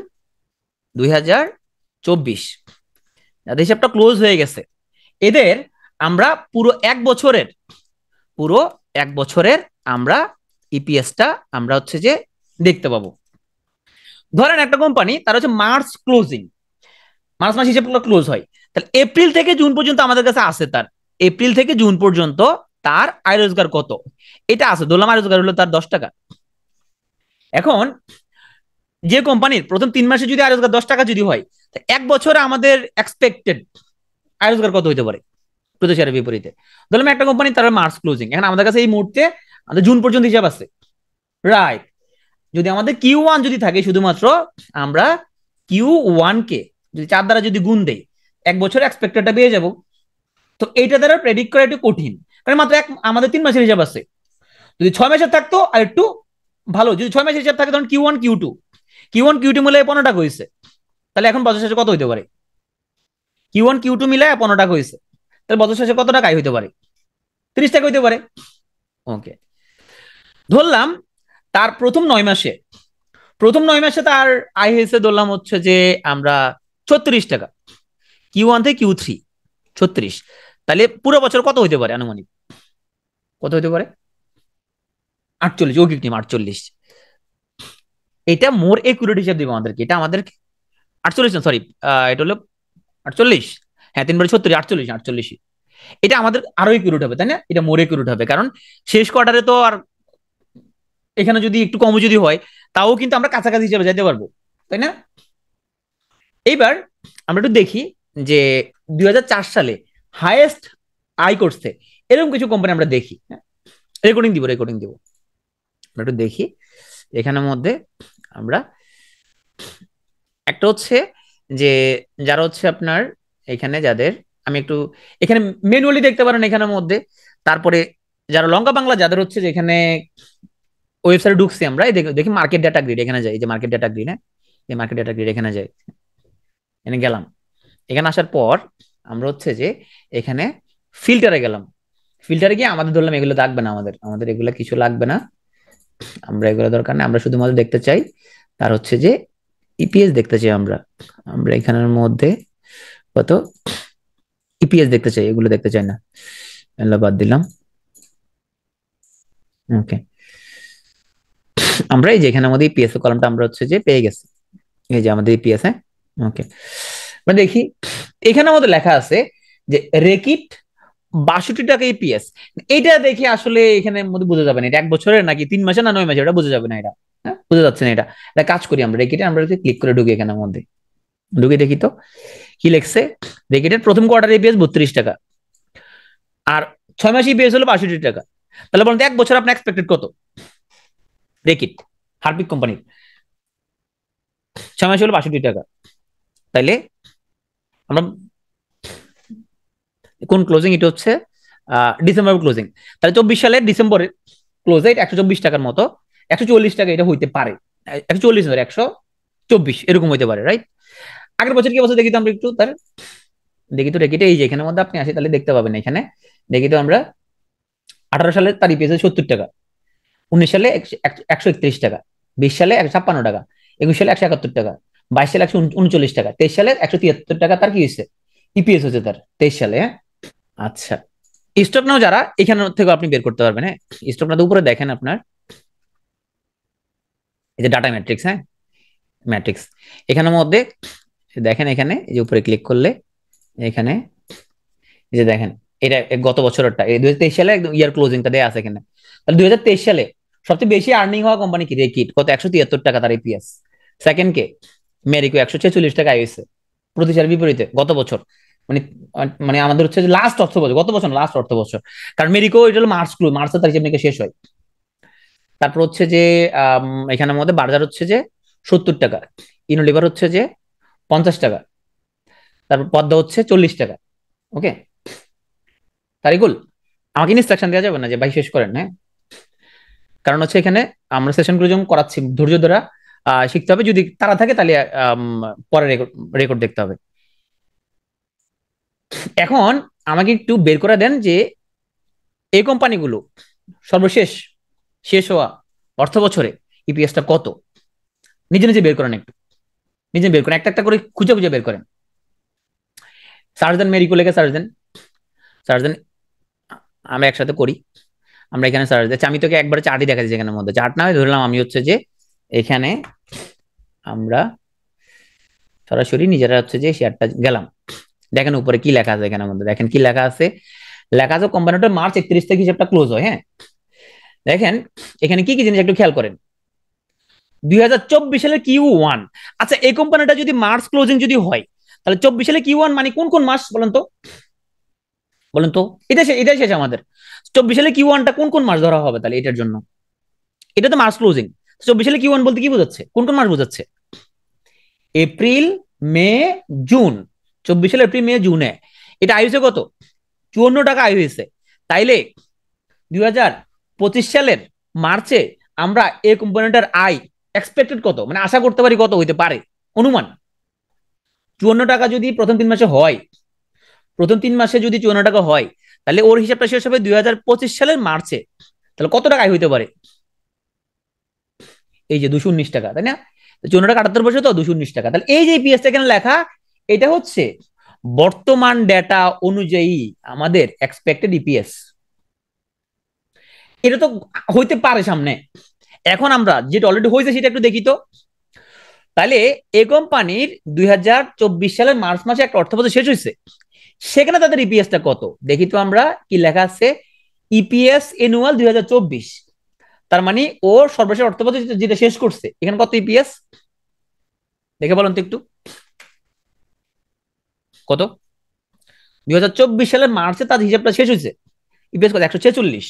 2024 যাদের হিসাবটা ক্লোজ হয়ে গেছে, এদের আমরা পুরো এক বছরের আমরা ইপিএসটা আমরা হচ্ছে যে দেখতে পাবো। ধরেন একটা কোম্পানি তার হচ্ছে মার্চ ক্লোজিং, মার্চ মাস হিসাবগুলো ক্লোজ হয়, তাহলে এপ্রিল থেকে জুন পর্যন্ত আমাদের কাছে আছে তার, এপ্রিল থেকে জুন পর্যন্ত তার আয় রোজগার কত এটা আছে, ধরলাম আয় রোজগার হলো তার 10 টাকা। এখন যে কোম্পানির প্রথম 3 মাসে যদি আয় রোজগার 10 টাকা যদি হয়, এক বছরে আমাদের এক্সপেক্টেড আয় রোজগার কত হতে পারে প্রতি শেয়ারের বিপরীতে? ধরলাম একটা কোম্পানি তার মার্চ ক্লোজিং, এখন আমাদের কাছে এই মুহূর্তে আমাদের জুন পর্যন্ত হিসাব আছে, রাইট। যদি আমাদের Q1 যদি থাকে শুধুমাত্র, আমরা Q1 কে যদি 4 দ্বারা যদি গুণ দেই, এক বছর এক্সপেক্টেডটা পেয়ে যাব। তো এইটা দ্বারা প্রেডিক্ট করা একটু কঠিন, কারণ মাত্র আমাদের 3 মাসের হিসাব আছে। যদি 6 মাসের থাকতো আর একটু ভালো, যদি 6 মাসের হিসাব থাকে, তখন Q1 Q2 মিলে 15 টাকা হয়েছে, তাহলে এখন বছর শেষে কত হইতে পারে? Q1 Q2 মিলে 15 টাকা হয়েছে, তাহলে বছর শেষে কত টাকা আয় হইতে পারে? 30 টাকা হইতে পারে। ওকে, ধরলাম তার প্রথম 9 মাসে তার আয় হয়েছে, ধরলাম হচ্ছে যে আমরা 36 টাকা, Q1 থেকে Q3 36, তাহলে পুরো বছর কত হইতে পারে আনুমানিক? কত হইতে পারে? 48, ওকে টিম 48। এটা মোর একুরেট হিসাব দিব আমাদেরকে, এটা আমাদেরকে 48 না, সরি, এটা হলো 48, হ্যাঁ 3 × 36, 48, 48, এটা আমাদের আরো একুরেট হবে, তাই না? এটা মোর একুরেট হবে, কারণ শেষ কোয়ার্টারে তো আর এখানে যদি একটু কম যদি হয়, তাও কিন্তু আমরা কাছাকাছি হিসাবে যাইতে পারবো। তাই না? এইবার আমরা একটু দেখি যে 2004 সালে হাইয়েস্ট আয় করছে এরকম কিছু কোম্পানি আমরা দেখি। রেকর্ডিং দিব আমরা একটু দেখি এখানের মধ্যে। আমরা একটা হচ্ছে যে যারা হচ্ছে আপনার এখানে যাদের আমি একটু এখানে ম্যানুয়ালি দেখতে পারেন এখানের মধ্যে। তারপরে যারা লঙ্কা বাংলা যাদের হচ্ছে যে এখানে ওয়েবসাইটে ঢুকছি আমরা, এই দেখি মার্কেট ডেটা গ্রিড এখানে যাই, এই যে মার্কেট ডেটা গ্রিড, হ্যাঁ এই মার্কেট ডেটা গ্রিড এখানে যাই, এখানে গেলাম। এখানে আসার পর আমরা হচ্ছে যে এখানে ফিল্টারে গেলাম। ফিল্টারে গিয়ে আমাদের ধরলাম এগুলো লাগবে না, আমাদের আমাদের এগুলো কিছু লাগবে না, আমরা এগুলো দরকার নেই, আমরা শুধুমাত্র দেখতে চাই তার হচ্ছে যে ইপিএস দেখতে চাই আমরা। আমরা এখানের মধ্যে কত ইপিএস দেখতে চাই, এগুলো দেখতে চাই না, এগুলো বাদ দিলাম। ওকে, আমরা এই যে এখানের মধ্যে ইপিএস কলামটা আমরা হচ্ছে যে পেয়ে গেছি, এই যে আমাদের ইপিএস। হ্যাঁ ওকে, আমরা দেখি এখানে আমাদের লেখা আছে যে রেকিট 62 টাকা ইপিএস। এটা দেখে আসলে এখানে মধ্যে বোঝা যাবে না এটা 1 বছরের নাকি 3 মাসে না 9 মাসে, এটা বোঝা যাবে না, এটা হ্যাঁ বোঝা যাচ্ছে না। এটা কাজ করি আমরা রেকিটে, আমরা ক্লিক করে ঢুকি এখানের মধ্যে, ঢুকে দেখি তো কি লেখছে। রেকিটের প্রথম কোয়ার্টার ইপিএস 32 টাকা, আর 6 মাস ইপিএস হলো 62 টাকা। তাহলে বলুন তো 1 বছর আপনার এক্সপেক্টেড কত? রেকিট হারপিক কোম্পানির 6 মাস হলো 62 টাকা। তাইলে আমরা কোন ক্লোজিং, এটা হচ্ছে ডিসেম্বর ক্লোজিং, তাহলে 24 সালের ডিসেম্বরের ক্লোজ রেট 124 টাকার মতো, 140 টাকা এটা হইতে পারে, 140 ধরে 124 এরকম হইতে পারে, রাইট? আগের বছর কি বছর দেখি তো আমরা একটু তার দেখি তো রেকিটে, এই যে এখানের মধ্যে আপনি আসি তাহলে দেখতে পাবেন এখানে। দেখি তো আমরা 18 সালে তার ইপিএস 70 টাকা, 19 সালে 131 টাকা, 20 সালে 156 টাকা, 21 সালে 171 টাকা, 22 সালে 139 টাকা, 23 সালে 173 টাকা তার কি হয়েছে ইপিএস হচ্ছে তার 23 সালে। হ্যাঁ আচ্ছা, স্টক নাও যারা এখান থেকে আপনি বের করতে পারবেন। হ্যাঁ স্টক নাও উপরে দেখেন আপনার এই যে ডাটা ম্যাট্রিক্স, হ্যাঁ ম্যাট্রিক্স এখানের মধ্যে দেখেন, এখানে এই যে উপরে ক্লিক করলে এখানে এই যে দেখেন এটা গত বছরটা, এই 2023 সালে একদম ইয়ার ক্লোজিংটা দেয়া আছে এখানে। তাহলে 2023 সালে সবচেয়ে বেশি আর্নিং হওয়া কোম্পানি কি? রেকিট, কত? 173 টাকা তার ইপিএস। সেকেন্ড কে? মেরিকো, 146 টাকা আইসে, প্রতিসার বিপরীতে গত বছর, মানে মানে আমাদের হচ্ছে লাস্ট অর্থ বছর, গত বছর লাস্ট অর্থ বছর, কারণ মেরিকো এটা হলো মার্চের তারিখে আপনাকে শেষ হয়। তারপর হচ্ছে যে এখানের মধ্যে বার্জার হচ্ছে যে 70 টাকা, ইউনিলিভার হচ্ছে যে 50 টাকা, তারপর পদ্মা হচ্ছে 40 টাকা। ওকে তারিকুল, আমাকে ইনস্ট্রাকশন দেওয়া যাবে না যে ভাই শেষ করেন? হ্যাঁ কারণ হচ্ছে এখানে আমরা সেশনগুলো যখন করাচ্ছি ধৈর্য ধরা শিখতে হবে, যদি তারা থাকে তাহলে পরে রেকর্ড দেখতে হবে। এখন আমাকে একটু বের করে দেন যে এই কোম্পানিগুলো সর্বশেষ শেষ হওয়া অর্থ বছরে ইপিএসটা কত, নিজে নিজে বের করেন, একটু নিজে বের করেন, একটা একটা করে খুঁজে খুঁজে বের করেন। সার্চ দেন, মেরিকো লেখে সার্চ দেন, সার্চ দেন, আমরা একসাথে করি। আমরা এখানে সার্চ দিচ্ছি, আমি তোকে একবার চার্টই দেখা দিচ্ছি এখানের মধ্যে, চার্ট না ধরলাম আমি হচ্ছে যে এখানে আমরা সরাসরি নিজেরা হচ্ছে যে শেয়ারটা গেলাম। দেখেন উপরে কি লেখা আছে এখানের মধ্যে, দেখেন কি লেখা আছে, লেখা আছে কোম্পানিটা মার্চ 31 তারিখ হিসাবটা ক্লোজ হয়। হ্যাঁ দেখেন এখানে কি কি জিনিস একটু খেয়াল করেন। 2024 সালের Q1, আচ্ছা এই কোম্পানিটা যদি মার্চ ক্লোজিং যদি হয় তাহলে 24 সালে Q1 মানে কোন কোন মাস বলেন তো, বলেন তো, এটাই শেষ আমাদের। 24 সালে Q1টা কোন কোন মাস ধরা হবে তাহলে এটার জন্য? এটা তো মার্চ ক্লোজিং, 24 সালে Q1 বলতে কি বোঝাচ্ছে, কোন কোন মাস বোঝাচ্ছে? এপ্রিল, মে, জুন। 24 সালে এপ্রিল, মে, জুনে এটা আয় হয়েছে কত? 54 টাকা আয় হয়েছে। তাইলে 2025 সালের মার্চে আমরা এই কোম্পানিটার আয় এক্সপেক্টেড কত, মানে আশা করতে পারি কত হইতে পারে অনুমান? 54 টাকা যদি প্রথম 3 মাসে হয়, প্রথম 3 মাসে যদি 54 টাকা হয়, তাহলে ওর হিসাবটা শেষ হবে 2025 সালের মার্চে, তাহলে কত টাকা আয় হইতে পারে? এই যে 219 টাকা, তাই না? 54 টাকা 78 পয়সা, তো 219 টাকা। তাহলে এই যে ইপিএসটা এখানে লেখা, এটা হচ্ছে বর্তমান ডেটা অনুযায়ী আমাদের এক্সপেক্টেড ইপিএস। এটা তো হইতে পারে সামনে, এখন আমরা যেটা অলরেডি হয়েছে সেটা একটু দেখি তো। তাহলে এই কোম্পানির 2024 সালের মার্চ মাসে একটা অর্থবছর শেষ হয়েছে, সেখানে তাদের ইপিএসটা কত দেখি তো আমরা। কি লেখা আছে? ইপিএস এনুয়াল 2024, তার মানে ও সর্বশেষ অর্থবছর যেটা শেষ করছে, এখানে কত ইপিএস? দেখে বলুন তো একটু কত। 2024 সালের মার্চে তার হিসাবটা শেষ হয়েছে, ইপিএস কত 146।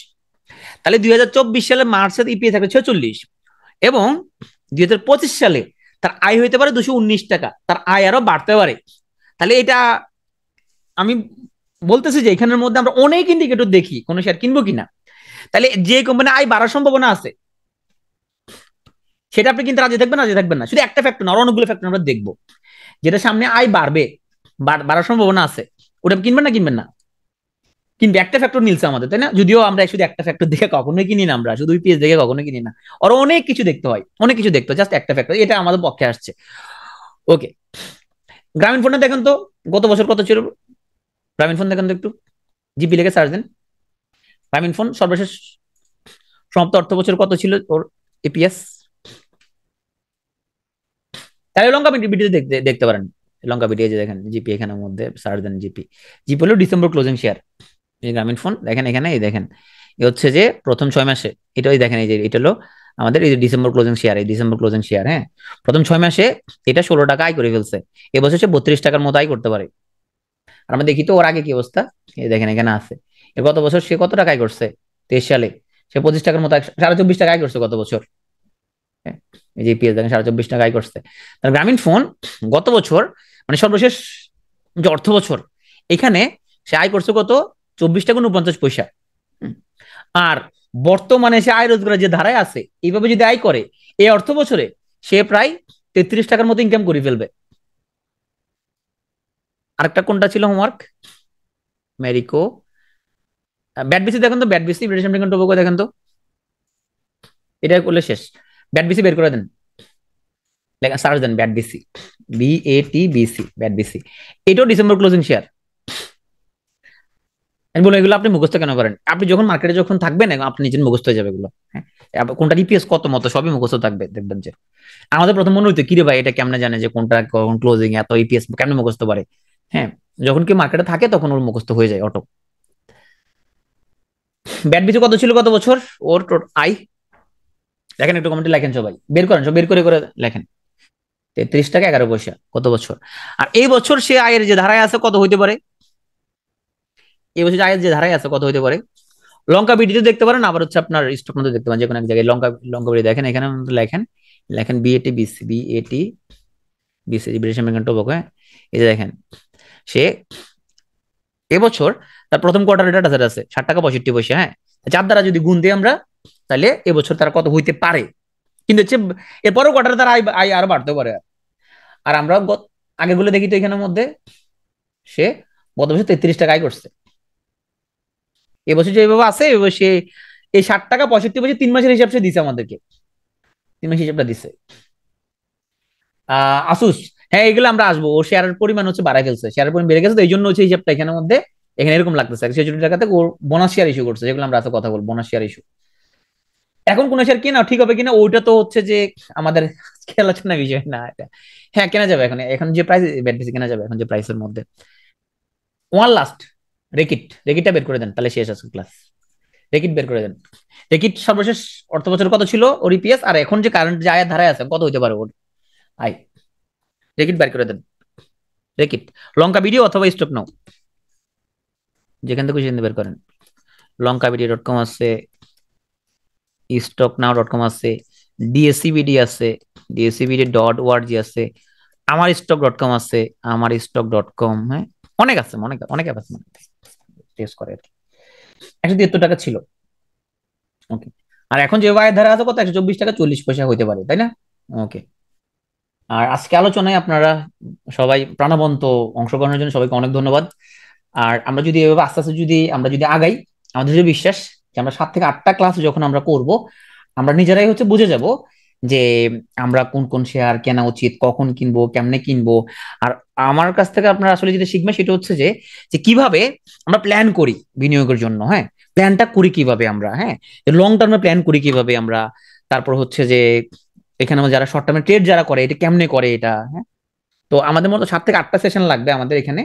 তাহলে 2024 সালের মার্চে ইপিএস 146, এবং 2025 সালে তার আয় হইতে পারে 219 টাকা, তার আয় আরো বাড়তে পারে। তাহলে এটা আমি বলতেছি যে এখানের মধ্যে আমরা অনেক ইন্ডিকেটর দেখি কোন শেয়ার কিনবো কিনা। তাহলে যে কোম্পানি আয় বাড়ার সম্ভাবনা আছে সেটা আপনি কিনতে রাজি থাকবেন, রাজি থাকবেন না। শুধু একটা ফ্যাক্টর না, আরো অনেকগুলো ফ্যাক্টর আমরা দেখবো যেটা সামনে আয় বাড়বে, বাড়ার সম্ভাবনা আছে, ওটা কিনবেন না কিনবেন না। কিন্তু একটা ফ্যাক্টর নিলছে আমাদের, তাই না? যদিও আমরা শুধু একটা ফ্যাক্টর দেখে কখনোই কিনি না, আমরা শুধু ইপিএস দেখে কখনোই কিনি না, আর অনেক কিছু দেখতে হয়, অনেক কিছু দেখতে হয়, জাস্ট একটা ফ্যাক্টর এটা আমাদের পক্ষে আসছে। ওকে, গ্রামীণ ফোনে দেখেন তো গত বছর কত ছিল। গ্রামীণ ফোন দেখেন তো একটু, জিপি লেগে সার্চ দেন। গ্রামীণ ফোন সর্বশেষ সমাপ্ত অর্থ বছর কত ছিল ওর এপিএস। তাহলে লঙ্কা ভিডিও দেখতে দেখতে পারেন। লঙ্কা ভিডিও যে দেখেন জিপি, এখানের মধ্যে সার্চ দেন জিপি। জিপি হলো ডিসেম্বর ক্লোজিং শেয়ার। এই গ্রামীণ ফোন দেখেন এখানে, এই দেখেন এ হচ্ছে যে প্রথম 6 মাসে, এটাই দেখেন, এই যে এটা হলো আমাদের এই যে ডিসেম্বর ক্লোজিং শেয়ার, এই ডিসেম্বর ক্লোজিং শেয়ার। হ্যাঁ, প্রথম 6 মাসে এটা 16 টাকা আয় করে ফেলছে। এবছর সে 32 টাকার মতো আয় করতে পারে। আর আমরা দেখি তো ওর আগে কি অবস্থা, এই দেখেন এখানে আছে। এর গত বছর সে কত টাকা আয় করছে, 23 সালে সে 25 টাকার মতো, 24.5 টাকা আয় করছে গত বছর। হ্যাঁ, এই যে ইপিএস দেখেন 24.5 টাকা আয় করছে। তার গ্রামীণ ফোন গত বছর মানে সর্বশেষ যে অর্থ বছর, এখানে সে আয় করছে কত, 24 টাকা 49 পয়সা। আর বর্তমানে সে আয় রোজগারের যে ধারায় আছে, এইভাবে যদি আয় করে এই অর্থ বছরে সে প্রায় 33 টাকার মতো ইনকাম করে ফেলবে। আরেকটা কোনটা ছিল হোমওয়ার্ক, মেরিকো, ব্যাট বিসি দেখেন তো, BAT BC British American Tobacco দেখেন তো, এটা করলে শেষ। ব্যাট বিসি বের করে দেন, লেখা সার্চ দেন BAT BC, BATBC, BAT BC. এটাও ডিসেম্বর ক্লোজিং শেয়ার। আমি বলবো এগুলো আপনি মুখস্থ কেন করেন? আপনি যখন মার্কেটে যখন থাকবেন আপনি নিজের মুখস্থ হয়ে যাবে এগুলো। হ্যাঁ, কোনটা ইপিএস কত মতো সবই মুখস্থ থাকবে, দেখবেন যে আমাদের প্রথম মনে হইতো কিরে ভাই এটা কেমনে জানে যে কোনটা কখন ক্লোজিং, এত ইপিএস কেমনে মুখস্থ পারে। হ্যাঁ, যখন কি মার্কেটে থাকে তখন ওর মুখস্থ হয়ে যায় অটো। ব্যাট বিসি কত ছিল গত বছর ওর আই, দেখেন একটু কমেন্টে লেখেন, সবাই বের করেন, সব বের করে করে লেখেন। 33 টাকা 11 পয়সা গত বছর। আর এই বছর সে আয়ের যে ধারায় আছে কত হইতে পারে, এই বছর আয়ের যে ধারায় আছে কত হইতে পারে। লঙ্কা বিডিতে দেখতে পারেন, আবার হচ্ছে আপনার স্টক মধ্যে দেখতে পারেন, যে কোনো এক জায়গায় লঙ্কা লঙ্কা বিডি দেখেন, এখানে লেখেন, লেখেন BATBC ব্রিটিশ আমেরিকান টোবাকো। হ্যাঁ, এই যে দেখেন সে এবছর তার প্রথম কোয়ার্টার রেট আছে 60 টাকা 65 পয়সা। হ্যাঁ, চার দ্বারা যদি গুণ দিই আমরা, তাহলে এবছর তার কত হইতে পারে। কিন্তু হচ্ছে এরপরও কোয়ার্টারে তার আয় আয় আরো বাড়তে পারে। আর আমরা আগের গুলো দেখি তো, এখানের মধ্যে সে গত বছর 33 টাকা আয় করছে। এবছর যে এইভাবে আছে এবার সে এই 60 টাকা 65 পয়সা 3 মাসের হিসাব সে দিছে আমাদেরকে, 3 মাসের হিসাবটা দিছে। আসুস, হ্যাঁ এগুলো আমরা আসবো। ও শেয়ারের পরিমাণ হচ্ছে বাড়াই ফেলছে, শেয়ারের পরিমাণ বেড়ে গেছে, তো এই জন্য হচ্ছে হিসাবটা এখানের মধ্যে এখানে এরকম লাগতেছে। 146 টাকাতে ওর বোনাস শেয়ার ইস্যু করছে, যেগুলো আমরা আছে কথা বলবো, বোনাস শেয়ার ইস্যু। এখন কোন শেয়ার কেনা ঠিক হবে কিনা ওইটা তো হচ্ছে যে আমাদের আলোচনা বিষয় না এটা। হ্যাঁ কেনা যাবে, এখন এখন যে প্রাইস বেশি কেনা যাবে, এখন যে প্রাইসের মধ্যে। ওয়ান লাস্ট, রেকিটটা বের করে দেন, তাহলে শেষ আছে ক্লাস। রেকিট বের করে দেন। রেকিট সর্বশেষ অর্থ বছর কত ছিল ওর ইপিএস, আর এখন যে কারেন্ট যে আয়ের ধারায় আছে কত হইতে পারে ওর আয়। রেকিট বের করে দেন, রেকিট। লঙ্কা ভিডিও অথবা স্টক নাও, যেখান থেকে খুশি বের করেন। লঙ্কা ভিডিও ডট কম আছে, স্টক নাও ডট কম আছে, ডিএসসিবিডি আছে, ডিএসসিবিডি .org আছে, আমার স্টক ডট কম আছে, আমার স্টক ডট কম। হ্যাঁ, অনেক আছে, অনেক অনেক অ্যাপ আছে, টেস্ট করে আর কি। 173 টাকা ছিল। ওকে, আর এখন যে আয়ের ধারা আছে কত, 124 টাকা 40 পয়সা হইতে পারে, তাই না? ওকে, আর আজকে আলোচনায় আপনারা সবাই প্রাণবন্ত অংশগ্রহণের জন্য সবাইকে অনেক ধন্যবাদ। আর আমরা যদি এভাবে আস্তে আস্তে যদি আমরা যদি আগাই, আমাদের যে বিশ্বাস যে আমরা 7 থেকে 8টা ক্লাস যখন আমরা করব, আমরা নিজেরাই হচ্ছে বুঝে যাব যে আমরা কোন কোন শেয়ার কেনা উচিত, কখন কিনবো, কেমনে কিনবো। আর আমার কাছ থেকে আপনারা আসলে যেটা শিখবেন সেটা হচ্ছে যে যে কিভাবে আমরা প্ল্যান করি বিনিয়োগের জন্য। হ্যাঁ, প্ল্যানটা করি কিভাবে আমরা, হ্যাঁ লং টার্মে প্ল্যান করি কিভাবে আমরা। তারপর হচ্ছে যে এখানে যারা শর্ট টার্মে ট্রেড যারা করে এটা কেমনে করে এটা। হ্যাঁ, তো আমাদের মতো 7 থেকে 8টা সেশন লাগবে আমাদের এখানে।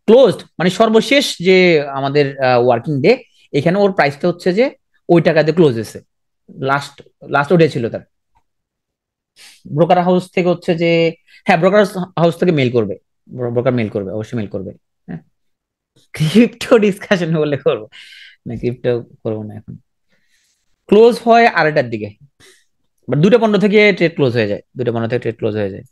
ক্লোজড মানে সর্বশেষ যে আমাদের ওয়ার্কিং ডে, এখানে ওর প্রাইসটা হচ্ছে যে ওই টাকা দিয়ে ক্লোজ হয়েছে, লাস্ট লাস্ট ওডে ছিল তার। ব্রোকার হাউস থেকে হচ্ছে যে, হ্যাঁ ব্রোকার হাউস থেকে মেল করবে, ব্রোকার মেল করবে, অবশ্যই মেল করবে। হ্যাঁ, ক্রিপ্টো ডিসকাশন বলে করবো না, ক্রিপ্টো করবো না এখন। ক্লোজ হয় 2:30টার দিকে, বাট 2:15 থেকে ট্রেড ক্লোজ হয়ে যায়, 2:15 থেকে ট্রেড ক্লোজ হয়ে যায়।